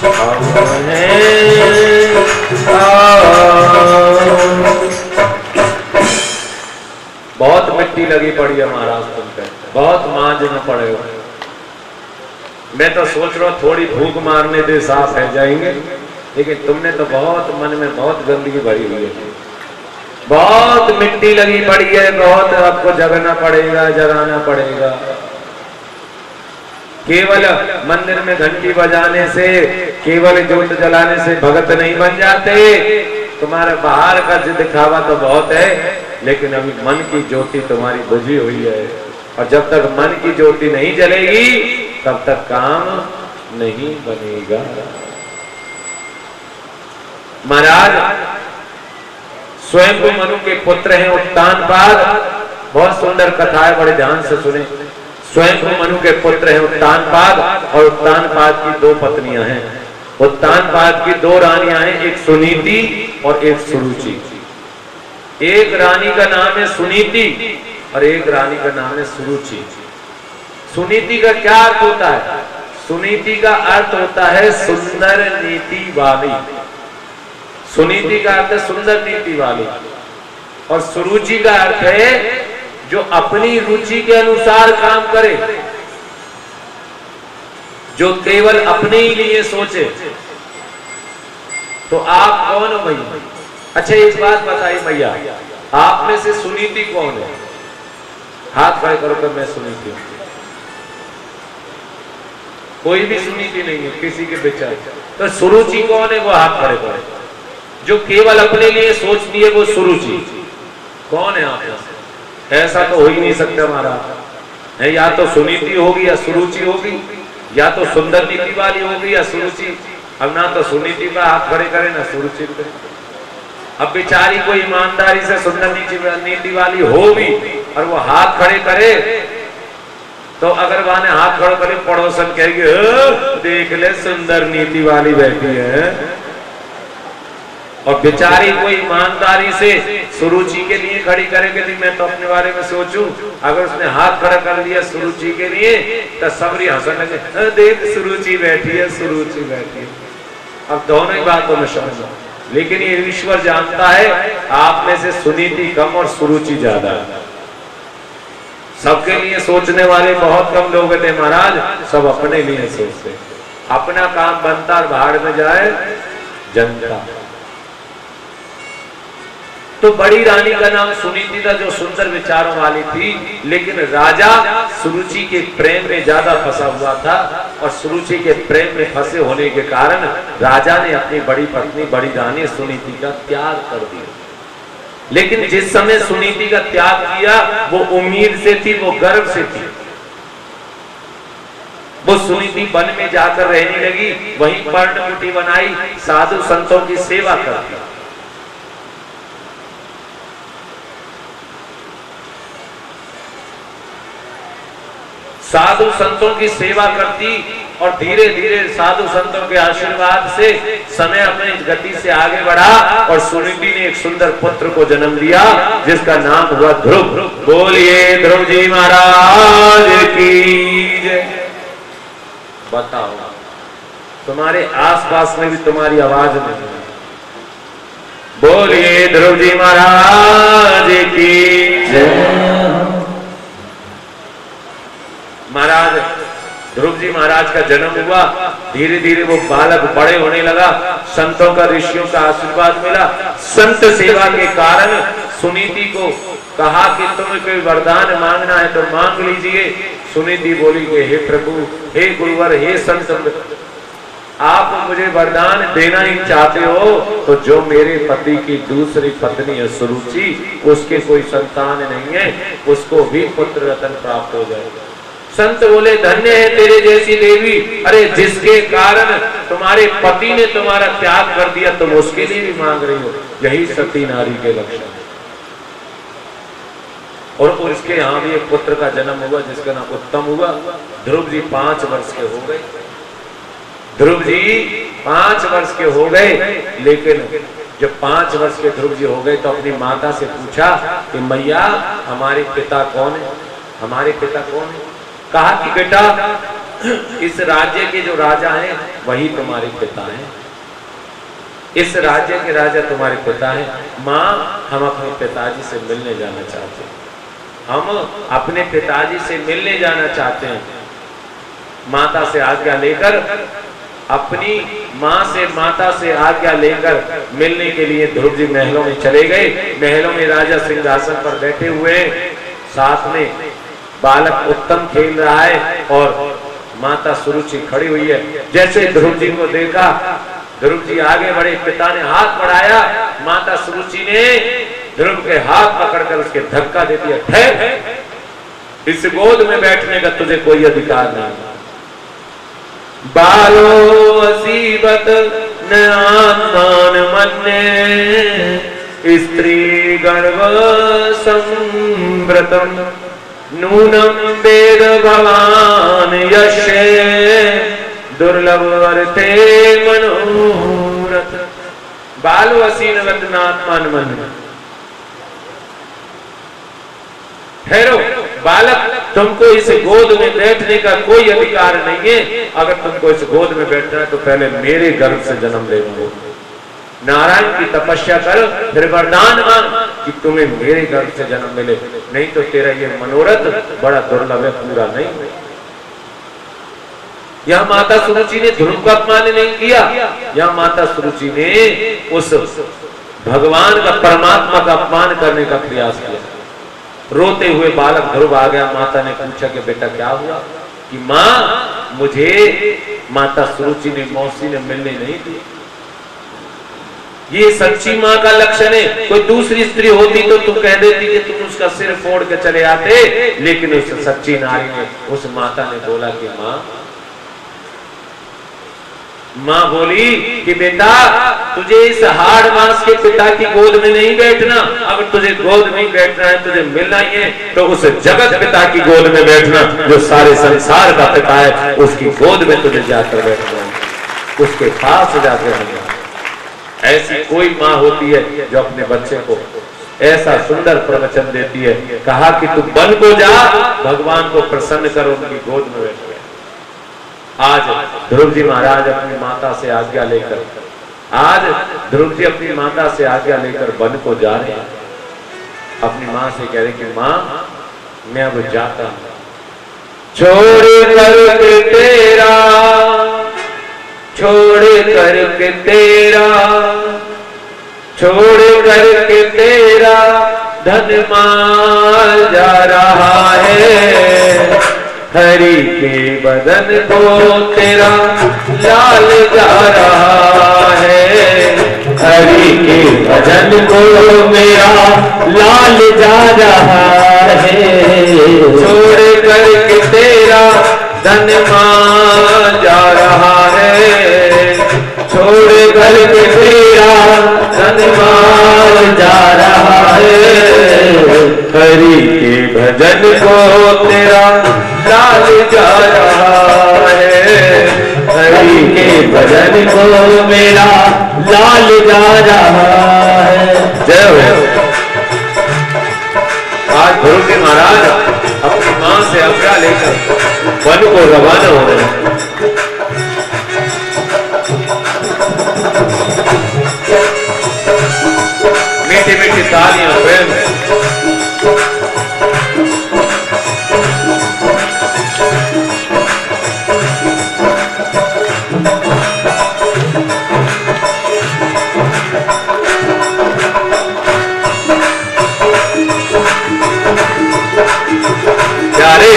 हम हैं बहुत मिट्टी लगी पड़ी है महाराज तुम पे, बहुत मांझना पड़ेगा। मैं तो सोच रहा हूँ थोड़ी भूख मारने दे साफ रह जाएंगे, लेकिन तुमने तो बहुत मन में बहुत गंदगी भरी हुई है, बहुत मिट्टी लगी पड़ी है, बहुत आपको जगाना पड़ेगा, जगाना पड़ेगा। केवल मंदिर में घंटी बजाने से, केवल ज्योत जलाने से भगत नहीं बन जाते। तुम्हारे बाहर का दिखावा तो बहुत है, लेकिन अभी मन की ज्योति तुम्हारी बुझी हुई है, और जब तक मन की ज्योति नहीं जलेगी तब तक काम नहीं बनेगा। महाराज स्वयं मनु के पुत्र हैं उत्तानपाद, बहुत सुंदर कथा है, बड़े ध्यान से सुने। स्वयं मनु के पुत्र हैं उत्तानपाद, और उत्तानपाद की दो पत्नियां हैं। उत्तानपाद की दो रानियां हैं, एक सुनीति और एक सुरुचि। एक रानी का नाम है सुनीति और एक रानी का नाम है सुरुचि। सुनीति का क्या अर्थ होता है? सुनीति का अर्थ होता है सुंदर नीति वाली। सुनीति का अर्थ है सुंदर नीति वाली, और सुरुचि का अर्थ है जो अपनी रुचि के अनुसार काम करे, जो केवल अपने ही लिए सोचे। तो आप कौन हो भैया? अच्छा एक बात बताइए भैया, आप में से सुनीति कौन है? हाथ खड़े करो कि मैं सुनीति हूं। कोई भी सुनीति नहीं है किसी के विचार। तो सुरुचि कौन है? वो हाथ खड़े करो। जो केवल अपने लिए सोचती है वो सुरुचि। कौन है आप में से? ऐसा तो हो ही नहीं सकता महाराज। है या तो सुनीति होगी या सुरुचि होगी, या तो सुंदर नीति वाली होगी या सुरुचि। अब ना तो सुनीति का हाथ खड़े करे ना सुरुचि करे। अब बेचारी कोई ईमानदारी से सुंदर नीति वाली हो भी और वो हाथ खड़े करे, तो अगर वहां ने हाथ खड़े करे पड़ोसन कहेगी देख ले सुंदर नीति वाली बैठी है। और बेचारी कोई ईमानदारी से सुरुचि के लिए खड़ी करेगी, मैं तो अपने बारे में सोचूं। अगर उसने हाथ खड़ा कर दिया सुरुचि के लिए तो सबरी हंसने लगे, देख सुरुचि बैठी है, सुरुचि बैठी है। अब दोनों ही बातों में समझो, लेकिन ये ईश्वर जानता है आप में से सुनीति कम और सुरुचि ज्यादा है। सबके लिए सोचने वाले बहुत कम लोग थे महाराज, सब अपने लिए सोचते। अपना काम बनता और बाहर में जाए जनता। तो बड़ी रानी का नाम सुनीति था, जो सुंदर विचारों वाली थी, लेकिन राजा सुरुचि के प्रेम में ज्यादा फंसा हुआ था और सुरुचि के प्रेम में फंसे होने के कारण राजा ने अपनी बड़ी पत्नी बड़ी रानी सुनीति का त्याग कर दिया। लेकिन जिस समय सुनीति का त्याग किया वो उम्मीद से थी, वो गर्व से थी। वो सुनीति वन में जाकर रहने लगी, वहीं पर्णकुटी बनाई, साधु संतों की सेवा करती। साधु संतों की सेवा करती और धीरे धीरे साधु संतों के आशीर्वाद से समय अपनी गति से आगे बढ़ा और सुनीति ने एक सुंदर पुत्र को जन्म दिया जिसका नाम हुआ ध्रुव। बोलिए ध्रुव जी महाराज की जय। बताओ, तुम्हारे आसपास में भी तुम्हारी आवाज नहीं है। बोलिए ध्रुव जी महाराज की जय। महाराज ध्रुव जी महाराज का जन्म हुआ, धीरे धीरे वो बालक बड़े होने लगा, संतों का ऋषियों का आशीर्वाद मिला। संत सेवा के कारण सुनीति को कहा कि तुम्हें कोई वरदान मांगना है तो मांग लीजिए। सुनीति बोली कि हे प्रभु, हे गुरुवर, हे संत, आप मुझे वरदान देना ही चाहते हो तो जो मेरे पति की दूसरी पत्नी है सुरुचि, उसके कोई संतान नहीं है, उसको भी पुत्र रत्न प्राप्त हो जाएगा। संत बोले धन्य है तेरे जैसी देवी, अरे जिसके कारण तुम्हारे पति ने तुम्हारा त्याग कर दिया तुम उसके लिए भी मांग रही हो। यही सती नारी के लक्षण है। और उसके यहाँ भी एक पुत्र का जन्म हुआ जिसका नाम उत्तम हुआ। ध्रुव जी 5 वर्ष के हो गए। ध्रुव जी 5 वर्ष के हो गए, लेकिन जब 5 वर्ष के ध्रुव जी हो गए तो अपनी माता से पूछा कि मैया हमारे पिता कौन है, हमारे पिता कौन है। कहा कि बेटा इस राज्य के जो राजा हैं वही तुम्हारे पिता हैं, इस राज्य के राजा तुम्हारे पिता हैं। माँ हम अपने पिताजी से मिलने जाना चाहते हैं, हम अपने पिताजी से मिलने जाना चाहते हैं। माता से आज्ञा लेकर, अपनी माँ से माता से आज्ञा लेकर मिलने के लिए ध्रुव जी महलों में चले गए। महलों में राजा सिंहासन पर बैठे हुए, साथ में बालक उत्तम खेल रहा है और माता सुरुचि खड़ी हुई है। जैसे ध्रुव जी को देखा, ध्रुव जी आगे बढ़े, पिता ने हाथ बढ़ाया, माता सुरुचि ने ध्रुव के हाथ पकड़कर उसके धक्का दे दिया। ठहर, इस गोद में बैठने का तुझे कोई अधिकार नहीं। बालो असीबत न आत्मान मन्ये, स्त्री गर्भ संव्रतम नूनम वेद भवान यशे दुर्लभ वर्ते मनोरथ। बालो असीनवत न आत्मान मन्ये। ठहरो बालक, तुमको इस गोद में बैठने का कोई अधिकार नहीं है। अगर तुमको इस गोद में बैठना है तो पहले मेरे गर्भ से जन्म लेना होगा। नारायण की तपस्या कर, फिर वरदान मांग कि तुम्हें मेरे गर्भ से जन्म मिले, नहीं तो तेरा ये मनोरथ बड़ा दुर्लभ है, पूरा नहीं। यह माता सुरुचि ने ध्रुव का अपमान नहीं किया, यह माता सुरुचि ने उस भगवान का, परमात्मा का अपमान करने का प्रयास किया। रोते हुए बालक ध्रुव आ गया। माता ने पूछा कि बेटा क्या हुआ? कि माँ मुझे माता सुरुचि ने, मौसी ने मिलने नहीं दी। ये सच्ची माँ का लक्षण है। कोई दूसरी स्त्री होती तो तुम कह देती कि तुम उसका सिर फोड़ के चले आते, लेकिन उस सच्ची नारी ने, उस माता ने बोला कि माँ बोली कि बेटा तुझे इस हाड़ मांस के पिता की गोद में नहीं बैठना। अगर तुझे गोद में बैठना है, तुझे मिलना ही है, तो उस जगत पिता की गोद में बैठना, जो सारे संसार का पिता है, उसकी गोद में तुझे जाकर बैठना है, उसके पास जाकर रहना। ऐसी कोई माँ होती है जो अपने बच्चे को ऐसा सुंदर प्रवचन देती है। कहा कि तू वन को जा, भगवान को प्रसन्न कर, उनकी गोद में बैठ गया। आज ध्रुव जी महाराज अपनी माता से आज्ञा लेकर, आज ध्रुव जी अपनी माता से आज्ञा लेकर वन को जा रहे हैं। अपनी माँ से कह रहे कि माँ मैं अब जाता हूं, छोड़ करके तेरा, छोड़ करके तेरा, छोड़ करके तेरा धन माल जा रहा है। हरि के बदन को तेरा लाल जा रहा है। हरि के भजन को मेरा लाल जा रहा है। छोड़ करके तेरा धन माल जा रहा है। छोड़ करके तेरा धन माल जा रहा है। हरि के भजन को तेरा लाल जा रहा है। हरि के भजन को मेरा लाल जा रहा है। जय हो। आज गुरु के महाराज अपनी मां से आज्ञा लेकर वन को रवाना हो रहे हैं। मीठी मीठी तालियां प्रेम प्यारे।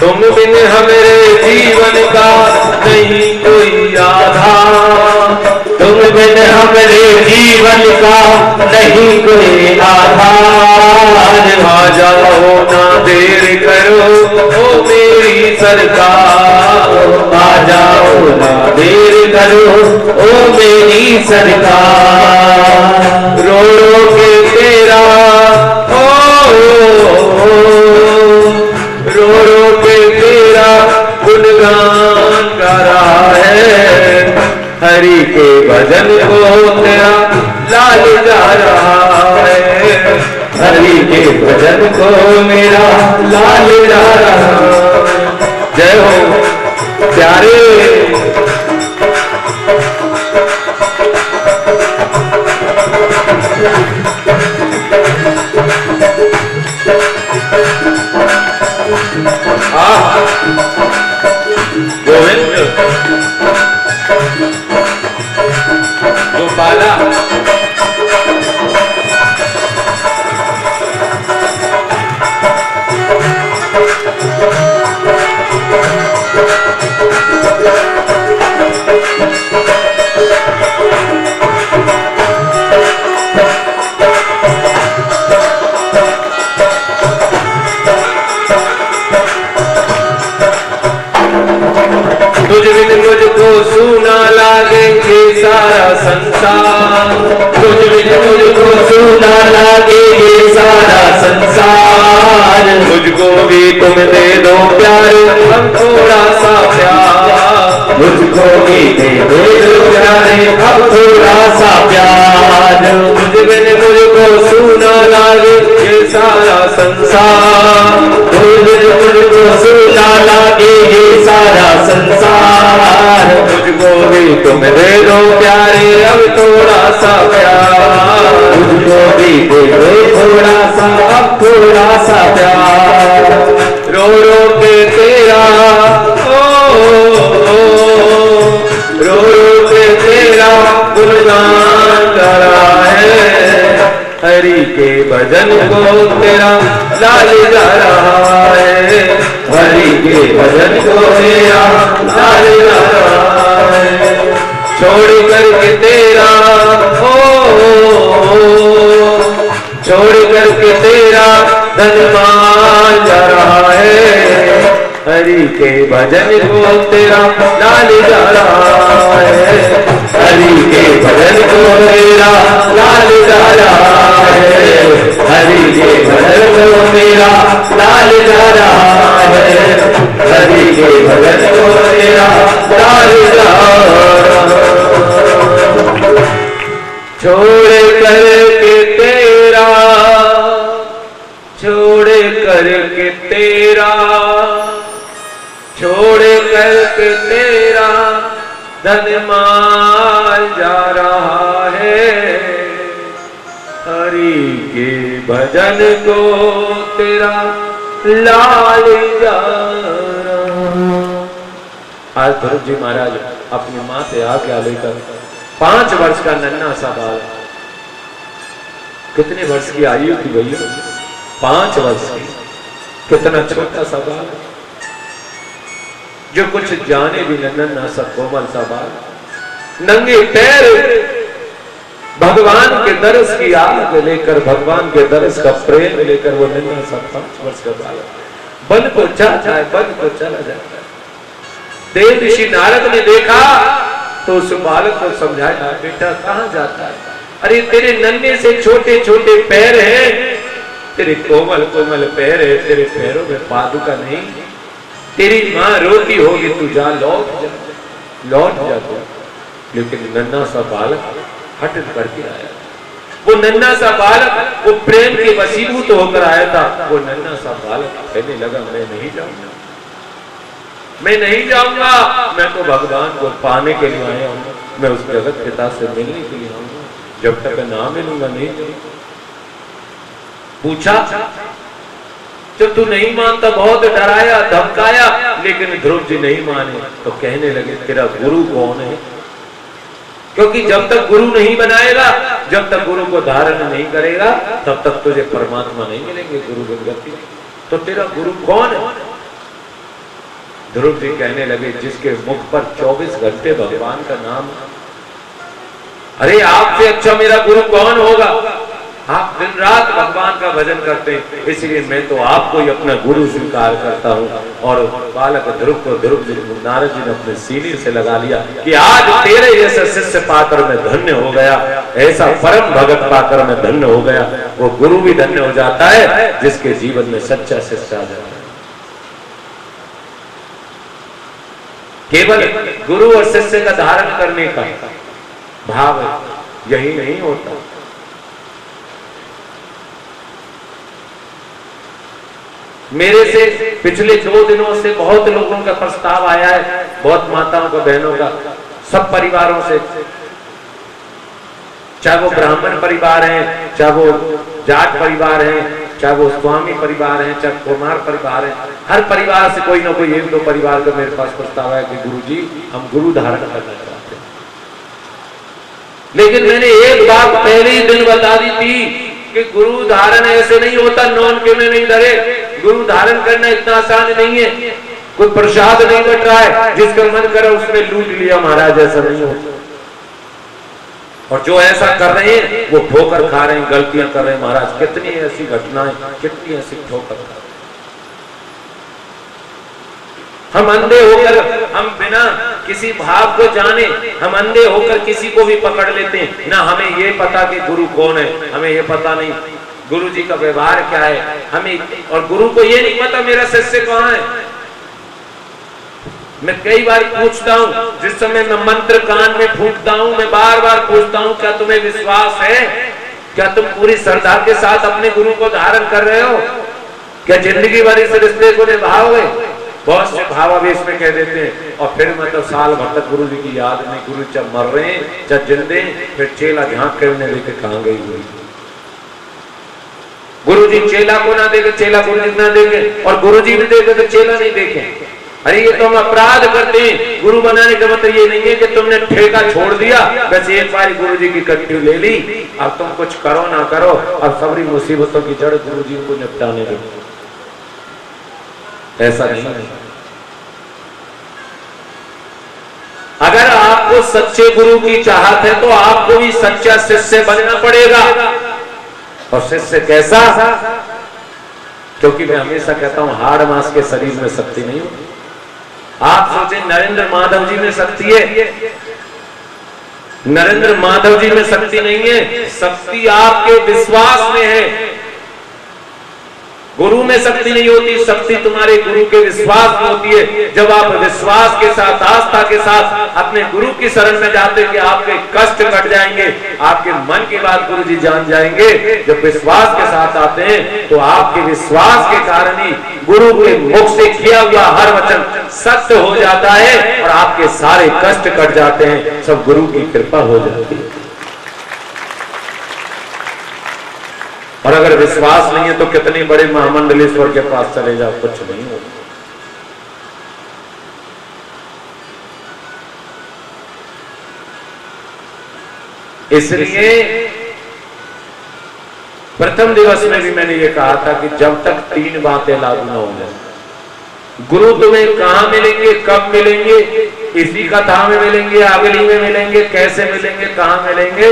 तुम बिन हमारे जीवन का नहीं कोई आधार। तुम बिन हमारे जीवन का नहीं कोई आधार। आ जाओ ना देर करो ओ मेरी सरकार। आ जाओ ना देर करो ओ मेरी सरकार। रो रो के तेरा रो रो के तेरा गुणगान गा रहा है। हरि के भजन को तेरा लाल जा रहा है। हरि के भजन को मेरा लाल जा रहा है। जय हो प्यारे। गोविंद गोपाला तुझ बिन मुझको सूना लागे ये सारा संसार। तुझ बिन मुझको सूना लागे ये सारा संसार। मुझको भी तुम दे दो प्यार हम थोड़ा सा प्यार। मुझको भी दे दो प्यारे अब थोड़ा सा प्यार। तुझ बिन मुझको सूना लागे ये सारा संसार। तुझ बिन मुझको सूना लागे ये सारा संसार। मुझको भी तुम दे दो प्यारे अब थोड़ा सा प्यार। मुझको भी दे दो थोड़ा सा अब थोड़ा सा प्यार। रो रो के तेरा रो रो के तेरा गुणगान गा रहा है। हरि के भजन को तेरा लाल जा रहा है। हरि के भजन को मेरा लाल जा रहा है। छोड़ करके तेरा छोड़ करके तेरा धन माल जा रहा है। हरि के भजन को तेरा लाल जा रहा है। हरि के भजन को मेरा लाल जा रहा है। हरि के भजन को मेरा लाल जा रहा है। हरि के भजन को मेरा लाल जा रहा है। छोड़ करके तेरा छोड़ करके तेरा छोड़ करके तेरा धन माल जा रहा है। हरि के भजन को तेरा लाल जा रहा। आज ध्रुव जी महाराज अपनी माँ से आज्ञा लेकर 5 वर्ष का नन्हा सा बाल, कितने वर्ष की आयु थी भैया? 5 वर्ष की, कितना छोटा सा बाल, जो कुछ जाने भी नन्हा सा कोमल सा बाल, नंगे पैर भगवान के दर्श की आग लेकर, भगवान के दर्श का प्रेम लेकर वो नन्हा सा 5 वर्ष का बालक वन को जाता है, वन को चला जाता है। देव ऋषि नारद ने देखा तो उस बालक को समझाया, बेटा कहां जाता है? अरे तेरे नन्हे से छोटे छोटे पैर हैं, तेरे कोमल कोमल पैर है, तेरे पैरों में पादुका नहीं, तेरी माँ रोती होगी, तू जा, लौट जा, लौट जा तू। लेकिन नन्हा सा बालक हट करके आया। वो नन्हा सा बालक वो प्रेम के वशीभूत होकर आया था। वो नन्हा सा बालक कहने लगा, मैं नहीं जाऊंगा, मैं नहीं जाऊंगा, मैं तो भगवान को पाने के लिए आया हूं, मैं उस जगत पिता से मिलने के लिए आऊंगा, जब तक ना मिलूंगा नहीं जाऊंगा। पूछा, जब तू नहीं मानता, बहुत डराया धमकाया, लेकिन ध्रुव जी नहीं माने तो कहने लगे, तेरा गुरु कौन है? क्योंकि जब तक गुरु नहीं बनाएगा, जब तक गुरु को धारण नहीं करेगा, तब तक तुझे परमात्मा नहीं मिलेंगे, गुरु गति। तो तेरा गुरु कौन है? ध्रुव जी कहने लगे, जिसके मुख पर 24 घंटे भगवान का नाम। अरे आपसे अच्छा मेरा गुरु कौन होगा? आप दिन रात भगवान का भजन करते हैं, इसलिए मैं तो आपको ही अपना गुरु स्वीकार करता हूँ। और बालक ध्रुव को ध्रुव जी नारद जी ने अपने सीने से लगा लिया कि आज तेरे जैसा शिष्य पाकर मैं धन्य हो गया, ऐसा परम भगत पाकर मैं धन्य हो गया। वो गुरु भी धन्य हो जाता है जिसके जीवन में सच्चा शिष्य आ जाता है। केवल गुरु और शिष्य का धारण करने का भाव यही नहीं होता। मेरे से पिछले 2 दिनों से बहुत लोगों का प्रस्ताव आया है, बहुत माताओं का, बहनों का, सब परिवारों से, चाहे वो ब्राह्मण परिवार हैं, चाहे वो जाट परिवार हैं, चाहे वो स्वामी परिवार हैं, चाहे कुमार परिवार हैं, हर परिवार से कोई ना कोई 1-2 परिवार का मेरे पास प्रस्ताव है कि गुरुजी हम गुरु धारण करना चाहते हैं। लेकिन मैंने एक बात पहले ही दिन बता दी थी कि गुरु धारण ऐसे नहीं होता, नॉन के में नहीं धरे। गुरु धारण करना इतना आसान नहीं है, कोई प्रसाद नहीं बट रहा है, जिसका मन करे उसने लूट लिया महाराज, ऐसा नहीं होता। और जो ऐसा कर रहे हैं वो ठोकर खा रहे हैं, गलतियां कर रहे हैं महाराज। कितनी ऐसी घटनाएं, कितनी ऐसी ठोकर। हम अंधे होकर, हम बिना किसी भाव को जाने, हम अंधे होकर किसी को भी पकड़ लेते हैं ना। हमें ये पता कि गुरु कौन है, हमें ये पता नहीं गुरु जी का व्यवहार क्या है हमें, और गुरु को ये नहीं पता मेरा शिष्य कहाँ है। मैं कई बार पूछता हूँ, जिस समय मैं मंत्र कान में फूंकता हूँ, मैं बार बार पूछता हूँ, क्या तुम्हें विश्वास है? क्या तुम पूरी श्रद्धा के साथ अपने गुरु को धारण कर रहे हो? क्या जिंदगी भर इस रिश्ते को निभाओगे? बहुत से भावावेश में कह देते हैं, और फिर मतलब साल भर तक गुरु जी की याद नहीं। गुरु जब मर रहे हैं, जब जिंदे, फिर चेला झांक कर उन्हें लेके कहाँ गई गुरु जी? चेला को ना देखे, चेला गुरु जी ना देखे, और गुरु जी भी देखे तो चेला नहीं देखे। अरे ये तो हम अपराध करते हैं। गुरु बनाने का मतलब ये नहीं है कि तुमने ठेका छोड़ दिया, बस एक बार गुरु जी की कट्टी ले ली, अब तुम कुछ करो ना करो, अब सबरी मुसीबतों की जड़ गुरु जी को निपटाने दो। ऐसा नहीं है। अगर आपको सच्चे गुरु की चाहत है तो आपको भी सच्चा शिष्य बनना पड़ेगा। और शिष्य कैसा? क्योंकि मैं हमेशा कहता हूं, हाड़ मांस के शरीर में शक्ति नहीं होती। आप सोचे नरेंद्र माधव जी में शक्ति है? नरेंद्र माधव जी में शक्ति नहीं है, शक्ति आपके विश्वास में है। गुरु में शक्ति नहीं होती, शक्ति तुम्हारे गुरु के विश्वास में होती है। जब आप विश्वास के साथ, आस्था के साथ अपने गुरु की शरण में जाते कि आपके कष्ट कट जाएंगे, आपके मन की बात गुरु जी जान जाएंगे। जब विश्वास के साथ आते हैं तो आपके विश्वास के कारण ही गुरु के मुख से किया हुआ हर वचन सत्य हो जाता है और आपके सारे कष्ट कट जाते हैं। सब गुरु की कृपा हो जाती है। अगर विश्वास नहीं है तो कितने बड़े महामंडलेश्वर के पास चले जाओ, कुछ नहीं होगा। इसलिए प्रथम दिवस में भी मैंने ये कहा था कि जब तक 3 बातें लागू न हो जाए, गुरु तुम्हें कहां मिलेंगे, कब मिलेंगे, इसी कथा में मिलेंगे, अगली में मिलेंगे, कैसे मिलेंगे, कहां मिलेंगे,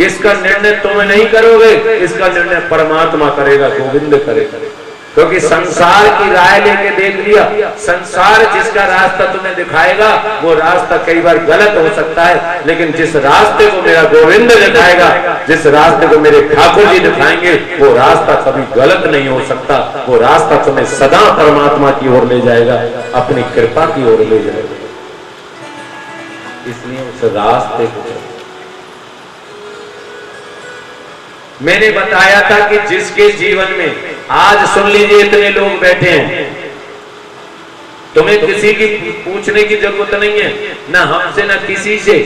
इसका निर्णय तुम नहीं करोगे, इसका निर्णय परमात्मा करेगा, गोविंद करेगा। क्योंकि संसार की राय लेके देख लिया, संसार जिसका रास्ता तुम्हें दिखाएगा वो रास्ता कई बार गलत हो सकता है, लेकिन जिस रास्ते को मेरा गोविंद दिखाएगा, जिस रास्ते को मेरे ठाकुर जी दिखाएंगे, वो रास्ता कभी गलत नहीं हो सकता। वो रास्ता तुम्हें सदा परमात्मा की ओर ले जाएगा, अपनी कृपा की ओर ले जाएगा। इसलिए उस रास्ते को मैंने बताया था कि जिसके जीवन में, आज सुन लीजिए, इतने लोग बैठे हैं, तुम्हें किसी की पूछने की जरूरत नहीं है, ना हमसे ना किसी से।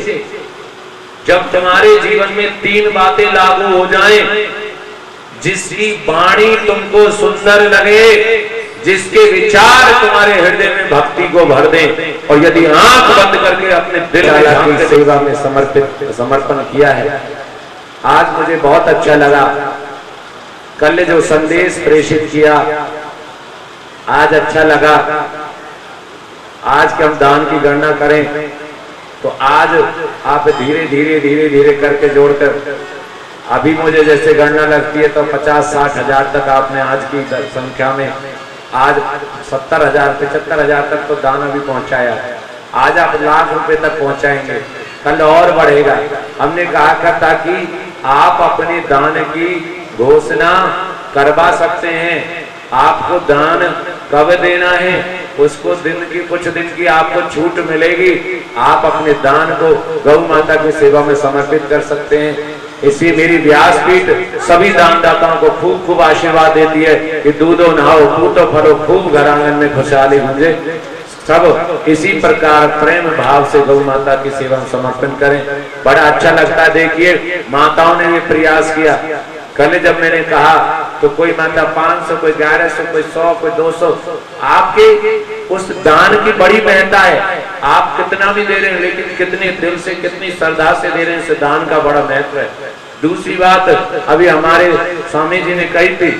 जब तुम्हारे जीवन में 3 बातें लागू हो जाएं, जिसकी वाणी तुमको सुंदर लगे, जिसके विचार तुम्हारे हृदय में भक्ति को भर दें, और यदि आंख बंद करके अपने दिल की सेवा में समर्पण किया है। आज मुझे बहुत अच्छा लगा, कल जो संदेश प्रेषित किया, आज अच्छा लगा। आज के हम दान की गणना करें तो आज आप धीरे धीरे धीरे धीरे करके जोड़कर, अभी मुझे जैसे गणना लगती है तो 50-60 हजार तक आपने आज की संख्या में, आज 70,000 75,000 तक तो दान अभी पहुंचाया। आज आप लाख रुपए तक पहुंचाएंगे, कल और बढ़ेगा। हमने कहा करता कि आप अपने दान की घोषणा करवा सकते हैं। आपको दान कब देना है, उसको कुछ दिन की आपको छूट मिलेगी। आप अपने दान को गौ माता की सेवा में समर्पित कर सकते हैं। इसी मेरी व्यासपीठ सभी दानदाताओं को खूब खूब आशीर्वाद देती है कि दूधो नहाओ, पूतो फलो, खूब घर आंगन में खुशहाली गूंजे। सब इसी प्रकार प्रेम भाव से गौ माता की सेवा में समर्पण करें। बड़ा अच्छा लगता है। देखिए, माताओं ने भी प्रयास किया। कल जब मैंने कहा तो कोई माता 500, कोई 1100, कोई 100, कोई 200। आपके उस दान की बड़ी महत्ता है। आप कितना भी दे रहे हैं, लेकिन कितने दिल से, कितनी श्रद्धा से दे रहे हैं, इस दान का बड़ा महत्व है। दूसरी बात, अभी हमारे स्वामी जी ने कही थी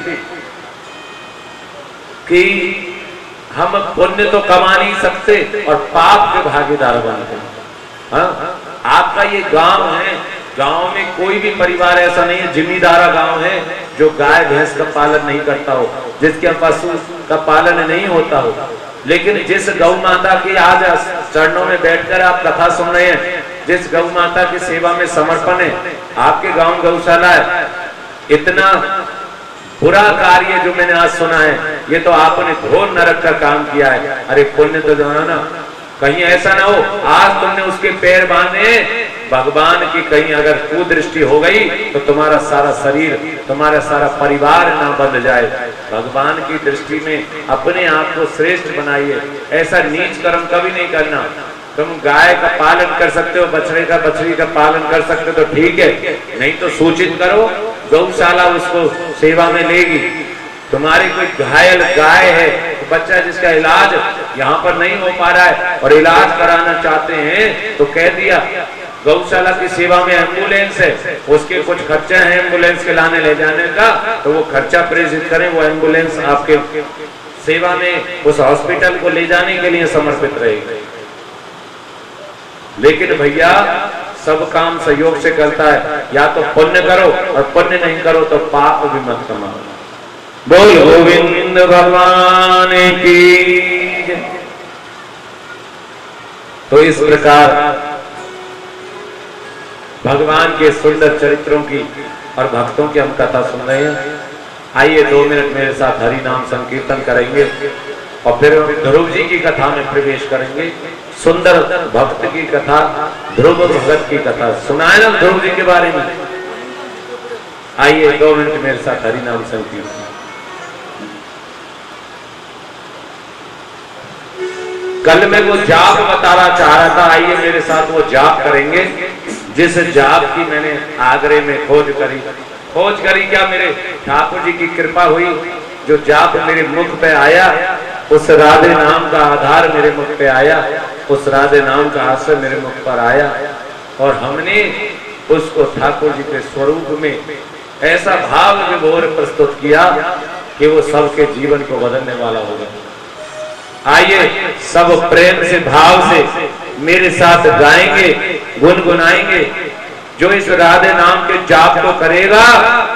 कि हम पुण्य तो कमा नहीं सकते और पाप के भागीदार बनते हैं। हाँ? आपका ये गांव है, गांव में कोई भी परिवार ऐसा नहीं है, जिम्मेदारा गांव है, जो गाय भैंस का पालन नहीं करता हो, जिसके पशु का पालन नहीं होता हो। लेकिन जिस गौ माता की आज चरणों में बैठकर आप कथा सुन रहे हैं, जिस गौ माता की सेवा में समर्पण है, आपके गांव गौशाला है, इतना बुरा कार्य जो मैंने आज सुना है, ये तो आपने घोर नरक का काम किया है। अरे पुण्य तो जो है ना, कहीं ऐसा ना हो आज तुमने उसके पैर बांधे, भगवान की कहीं अगर कुदृष्टि हो गई तो तुम्हारा सारा शरीर, तुम्हारा सारा परिवार ना बंध जाए। भगवान की दृष्टि में अपने आप को श्रेष्ठ बनाइए। ऐसा नीच कर्म कभी नहीं करना। तुम गाय का पालन कर सकते हो, बछड़ी का पालन कर सकते हो तो ठीक है, नहीं तो सूचित करो, गौशाला उसको सेवा में लेगी। तुम्हारी कोई घायल गाय है, तो बच्चा जिसका इलाज यहाँ पर नहीं हो पा रहा है और इलाज कराना चाहते हैं, तो कह दिया गौशाला की सेवा में एम्बुलेंस है, उसके कुछ खर्चा है एम्बुलेंस के लाने ले जाने का, तो वो खर्चा प्रेषित करें। वो एम्बुलेंस आपके सेवा में उस हॉस्पिटल को ले जाने के लिए समर्पित रहेगी। लेकिन भैया, सब काम सहयोग से करता है। या तो पुण्य करो, और पुण्य नहीं करो तो पाप भी मत कमाओ। बोल गोविंद भगवान की। तो इस प्रकार भगवान के सुंदर चरित्रों की और भक्तों की हम कथा सुन रहे हैं। आइए 2 मिनट मेरे साथ हरि नाम संकीर्तन करेंगे और फिर ध्रुव जी की कथा में प्रवेश करेंगे। सुंदर भक्त की कथा, ध्रुव भगत की कथा सुनाए ना ध्रुव जी के बारे में। आइए 2 मिनट मेरे साथ हरि नाम संकीर्तन। कल मैं वो जाप बताना चाह रहा था, आइए मेरे साथ वो जाप करेंगे जिस जाप की मैंने आगरे में खोज करी। खोज करी क्या, मेरे ठाकुर जी की कृपा हुई, जो जाप मेरे मुख पे आया, उस राधे नाम का आधार मेरे मुख पे आया, उस राधे नाम का आश्रय मेरे मुख पर आया, और हमने उसको ठाकुर जी के स्वरूप में ऐसा भाव विभोर प्रस्तुत किया कि वो सबके जीवन को बदलने वाला होगा। आइए सब प्रेम से भाव से मेरे साथ गाएंगे, गुनगुनाएंगे। जो इस राधे नाम के जाप को करेगा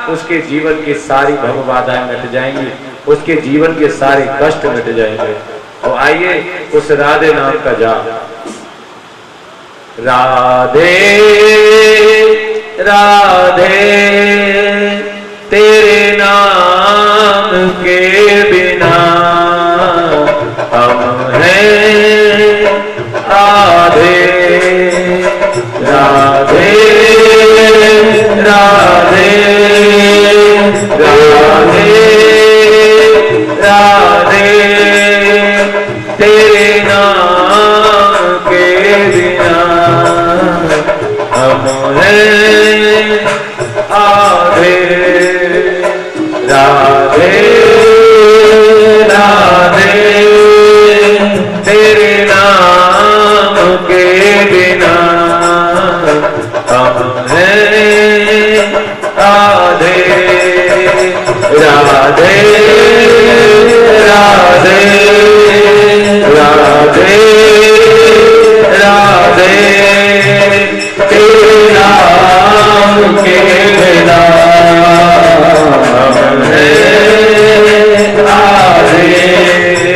उसके जीवन की सारी भव बाधाएं मिट जाएंगी, उसके जीवन के सारे कष्ट मिट जाएंगे। तो आइए उस राधे नाम का जाप। राधे राधे तेरे नाम के बिना हम हैं आधे। राधे राधे राधे राधे तेरे नाम के बिना हम हैं आधे। राधे राधे तेरे नाम के बिना हम हैं आधे। राधे राधे राधे राधे तेरे नाम के बिना हम हैं आधे।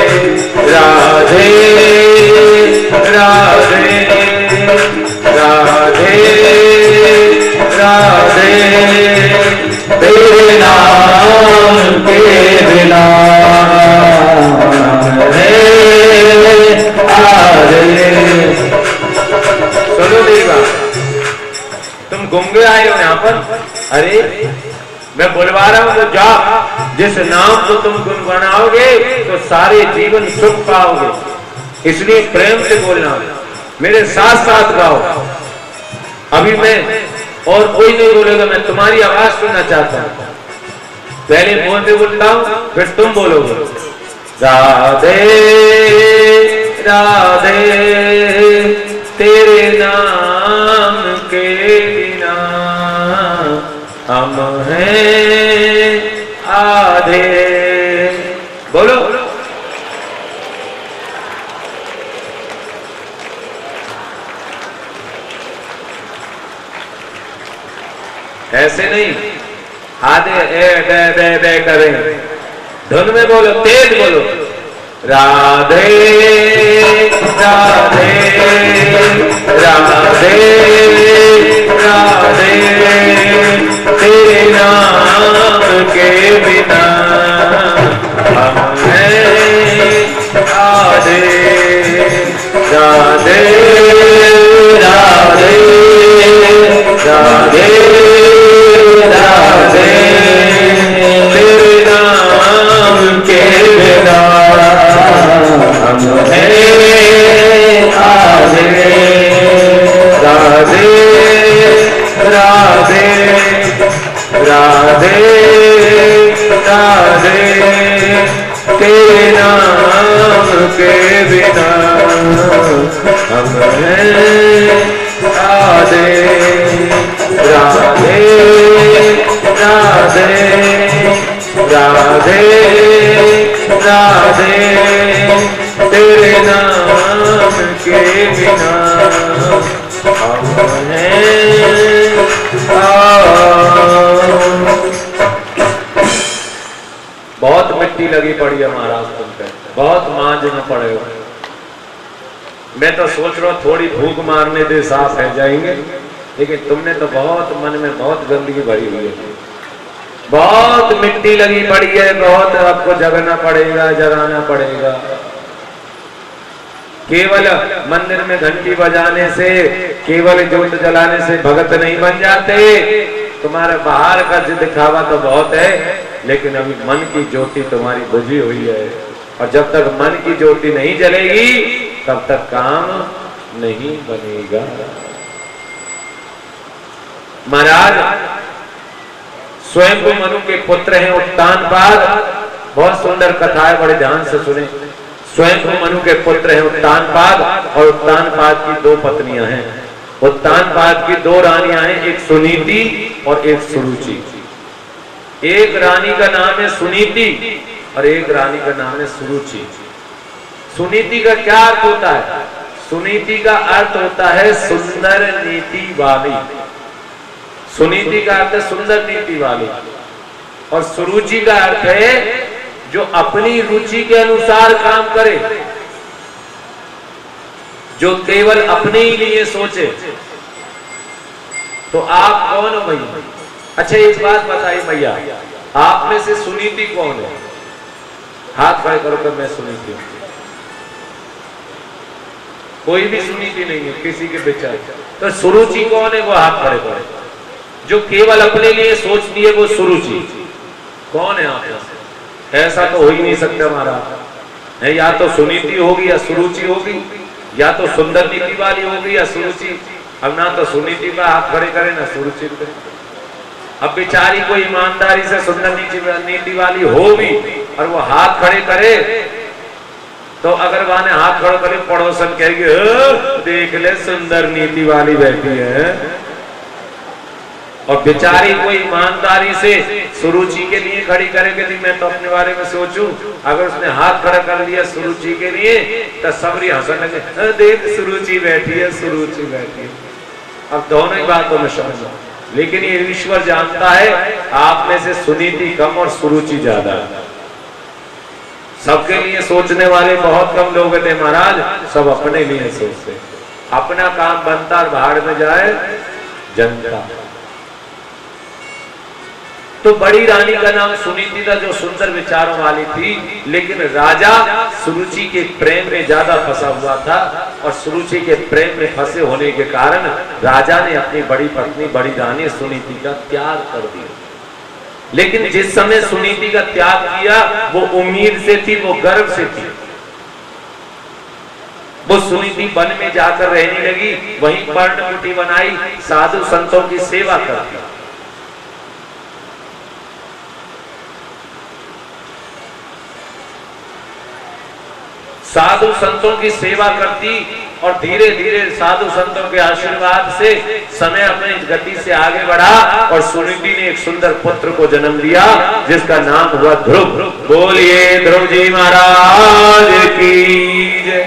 राधे राधे राधे राधे तेरे नाम के बिना सुनो देगा, तुम गुंगे आए हो यहाँ पर। अरे मैं बुलवा रहा हूं तो जाओ, जिस नाम को तुम गुनगुनाओगे तो सारे जीवन सुख पाओगे। इसलिए प्रेम से बोलना, मेरे साथ साथ गाओ। अभी मैं और कोई नहीं बोलेगा, मैं तुम्हारी आवाज सुनना चाहता हूं। पहले बोलते बोलता हूं, फिर तुम बोलोगे। राधे राधे तेरे नाम के बिना हम हैं आधे। बोलो ऐसे नहीं, आधे ए बे करें, धुन में बोलो, तेज बोलो। राधे राधे राधे राधे तेरे नाम के बिना हम हैं आधे। राधे राधे राधे राधे तेरे नाम के बिना हम हैं आधे। राधे राधे राधे राधे तेरे नाम के बिना हम हैं आधे। राधे राधे राधे राधे तेरे नाम के बिना हम हैं बहुत मिट्टी लगी पड़ी है महाराज तुम पे, बहुत मांझना पड़ेगा। मैं तो सोच रहा हूँ थोड़ी भूख मारने दे, साफ रह जाएंगे, लेकिन तुमने तो बहुत मन में बहुत गंदगी भरी हुई है, बहुत मिट्टी लगी पड़ी है, बहुत आपको जगना पड़ेगा, जगाना पड़ेगा। केवल मंदिर में घंटी बजाने से, केवल ज्योत जलाने से भगत नहीं बन जाते। तुम्हारे बाहर का दिखावा तो बहुत है, लेकिन अभी मन की ज्योति तुम्हारी बुझी हुई है, और जब तक मन की ज्योति नहीं जलेगी तब तक काम नहीं बनेगा। महाराज स्वयं मनु के पुत्र हैं उत्तानपाद। बहुत सुंदर कथा है, बड़े ध्यान से सुने। स्वयं मनु के पुत्र हैं उत्तानपाद और उत्तानपाद की दो पत्नियां हैं। उत्तानपाद की दो रानियां हैं, एक सुनीति और एक सुरुचि। एक रानी का नाम है सुनीति और एक रानी का नाम है सुरुचि। सुनीति का क्या अर्थ होता है? सुनीति का अर्थ होता है सुंदर नीति वाली। सुनीति का अर्थ है सुंदर नीति वाली और सुरुचि का अर्थ है जो अपनी रुचि के अनुसार काम करे, जो केवल अपने ही लिए सोचे। तो आप कौन हो भैया? अच्छा एक बात बताइए भैया, आप में से सुनीति कौन है? हाथ खड़े करो कि मैं सुनीति हूं। कोई भी सुनीति नहीं है किसी के विचार। तो सुरुचि कौन है? वो हाथ खड़े करो। जो केवल अपने लिए सोचती है वो सुरुचि। कौन है आप में से? ऐसा तो हो ही नहीं सकता हमारा है, या तो सुनीति होगी या सुरुचि होगी, या तो सुंदर नीति वाली होगी या सुरुचि। अब ना तो सुनीति का हाथ खड़े करे ना सुरुचि पे। अब बेचारी कोई ईमानदारी से सुंदर नीति वाली हो भी और वो हाथ खड़े करे तो अगर वहां हाथ खड़े करे पड़ोसन कहेगी देख ले सुंदर नीति वाली बैठी है। और बेचारी कोई ईमानदारी से सुरुचि के लिए खड़ी करेगी, मैं तो अपने बारे में सोचूं। अगर उसने हाथ खड़ा कर लिया सुरुचि के लिए तो सबरी हंसने लगे, देख सुरुचि बैठी है, सुरुचि बैठी है। अब दोनों ही बातों में समझ, लेकिन ये ईश्वर जानता है आप में से सुनीति कम और सुरुचि ज्यादा है। सबके लिए सोचने वाले बहुत कम लोग थे महाराज, सब अपने लिए सोचते। अपना काम बनता और भाड़ में जाए जनता। तो बड़ी रानी का नाम सुनीति था जो सुंदर विचारों वाली थी, लेकिन राजा सुरुचि के प्रेम में ज्यादा फंसा हुआ था और सुरुचि के प्रेम में फंसे होने के कारण राजा ने अपनी बड़ी पत्नी बड़ी रानी सुनीति का त्याग कर दिया। लेकिन जिस समय सुनीति का त्याग किया वो उम्मीद से थी, वो गर्व से थी। वो सुनीति वन में जाकर रहने लगी, वहीं पर्णकुटी बनाई, साधु संतों की सेवा करती। साधु संतों की सेवा करती और धीरे धीरे साधु संतों के आशीर्वाद से समय अपनी गति से आगे बढ़ा और सुनीति ने एक सुंदर पुत्र को जन्म दिया जिसका नाम हुआ ध्रुव। बोलिए ध्रुव जी महाराज की जय।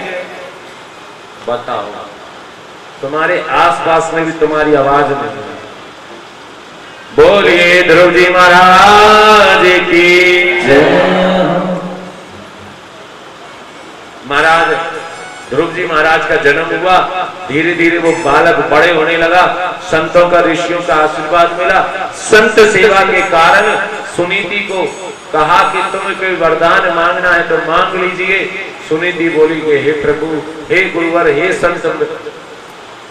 बताओ तुम्हारे आसपास में भी तुम्हारी आवाज नहीं है। बोलिए ध्रुव जी महाराज की जय। महाराज ध्रुव जी महाराज का जन्म हुआ, धीरे धीरे वो बालक बड़े होने लगा, संतों का ऋषियों का आशीर्वाद मिला। संत सेवा के कारण सुनीति को कहा कि तुम्हें कोई वरदान मांगना है तो मांग लीजिए। सुनीति बोली कि हे प्रभु, हे गुरुवर, हे संत,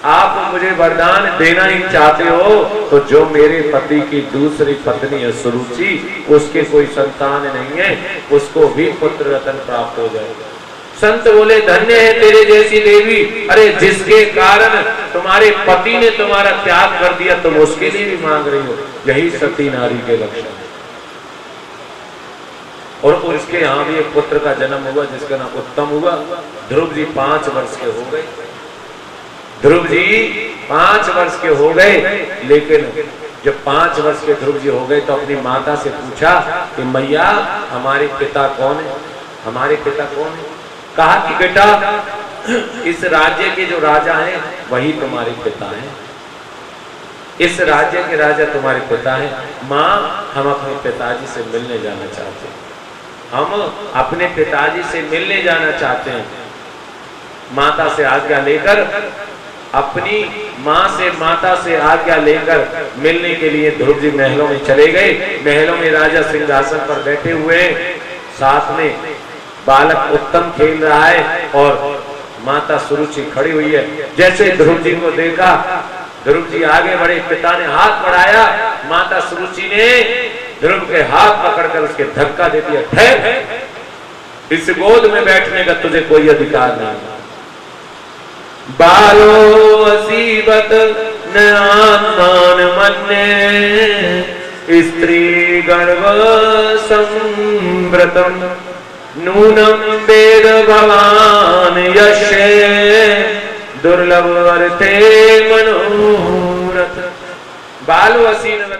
आप मुझे वरदान देना ही चाहते हो तो जो मेरे पति की दूसरी पत्नी है सुरुचि, उसके कोई संतान नहीं है, उसको भी पुत्र रत्न प्राप्त हो जाएगा। संत बोले धन्य है तेरे जैसी देवी। अरे जिसके कारण तुम्हारे पति ने तुम्हारा त्याग कर दिया तुम उसके लिए भी मांग रही हो। यही सती नारी के लक्षण। और उसके यहाँ भी एक पुत्र का जन्म हुआ जिसका नाम उत्तम हुआ। ध्रुव जी 5 वर्ष के हो गए। ध्रुव जी 5 वर्ष के हो गए, लेकिन जब 5 वर्ष के ध्रुव जी हो गए तो अपनी माता से पूछा कि मैया हमारे पिता कौन है? हमारे पिता कौन है? कहा कि बेटा इस राज्य के जो राजा हैं वही तुम्हारे पिता हैं। इस राज्य के राजा तुम्हारे पिता हैं। माँ हम अपने पिताजी से मिलने जाना चाहते हैं। हम अपने पिताजी से मिलने जाना चाहते हैं। माता से आज्ञा लेकर अपनी माँ से माता से आज्ञा लेकर मिलने के लिए ध्रुव जी महलों में चले गए। महलों में राजा सिंहासन पर बैठे हुए, साथ में बालक उत्तम खेल रहा है और माता सुरुचि खड़ी हुई है। जैसे ध्रुव जी को देखा, ध्रुव जी आगे बढ़े, पिता ने हाथ बढ़ाया, माता सुरुचि ने ध्रुव के हाथ पकड़कर उसके धक्का दे दिया। ठहर, इस गोद में बैठने का तुझे कोई अधिकार नहीं। बालो असीबत न आत्मान मन्ने स्त्री गर्भ संव्रतम नूनम वेद भवान यशे दुर्लभ अर्थे मनोरथ बाल वसीन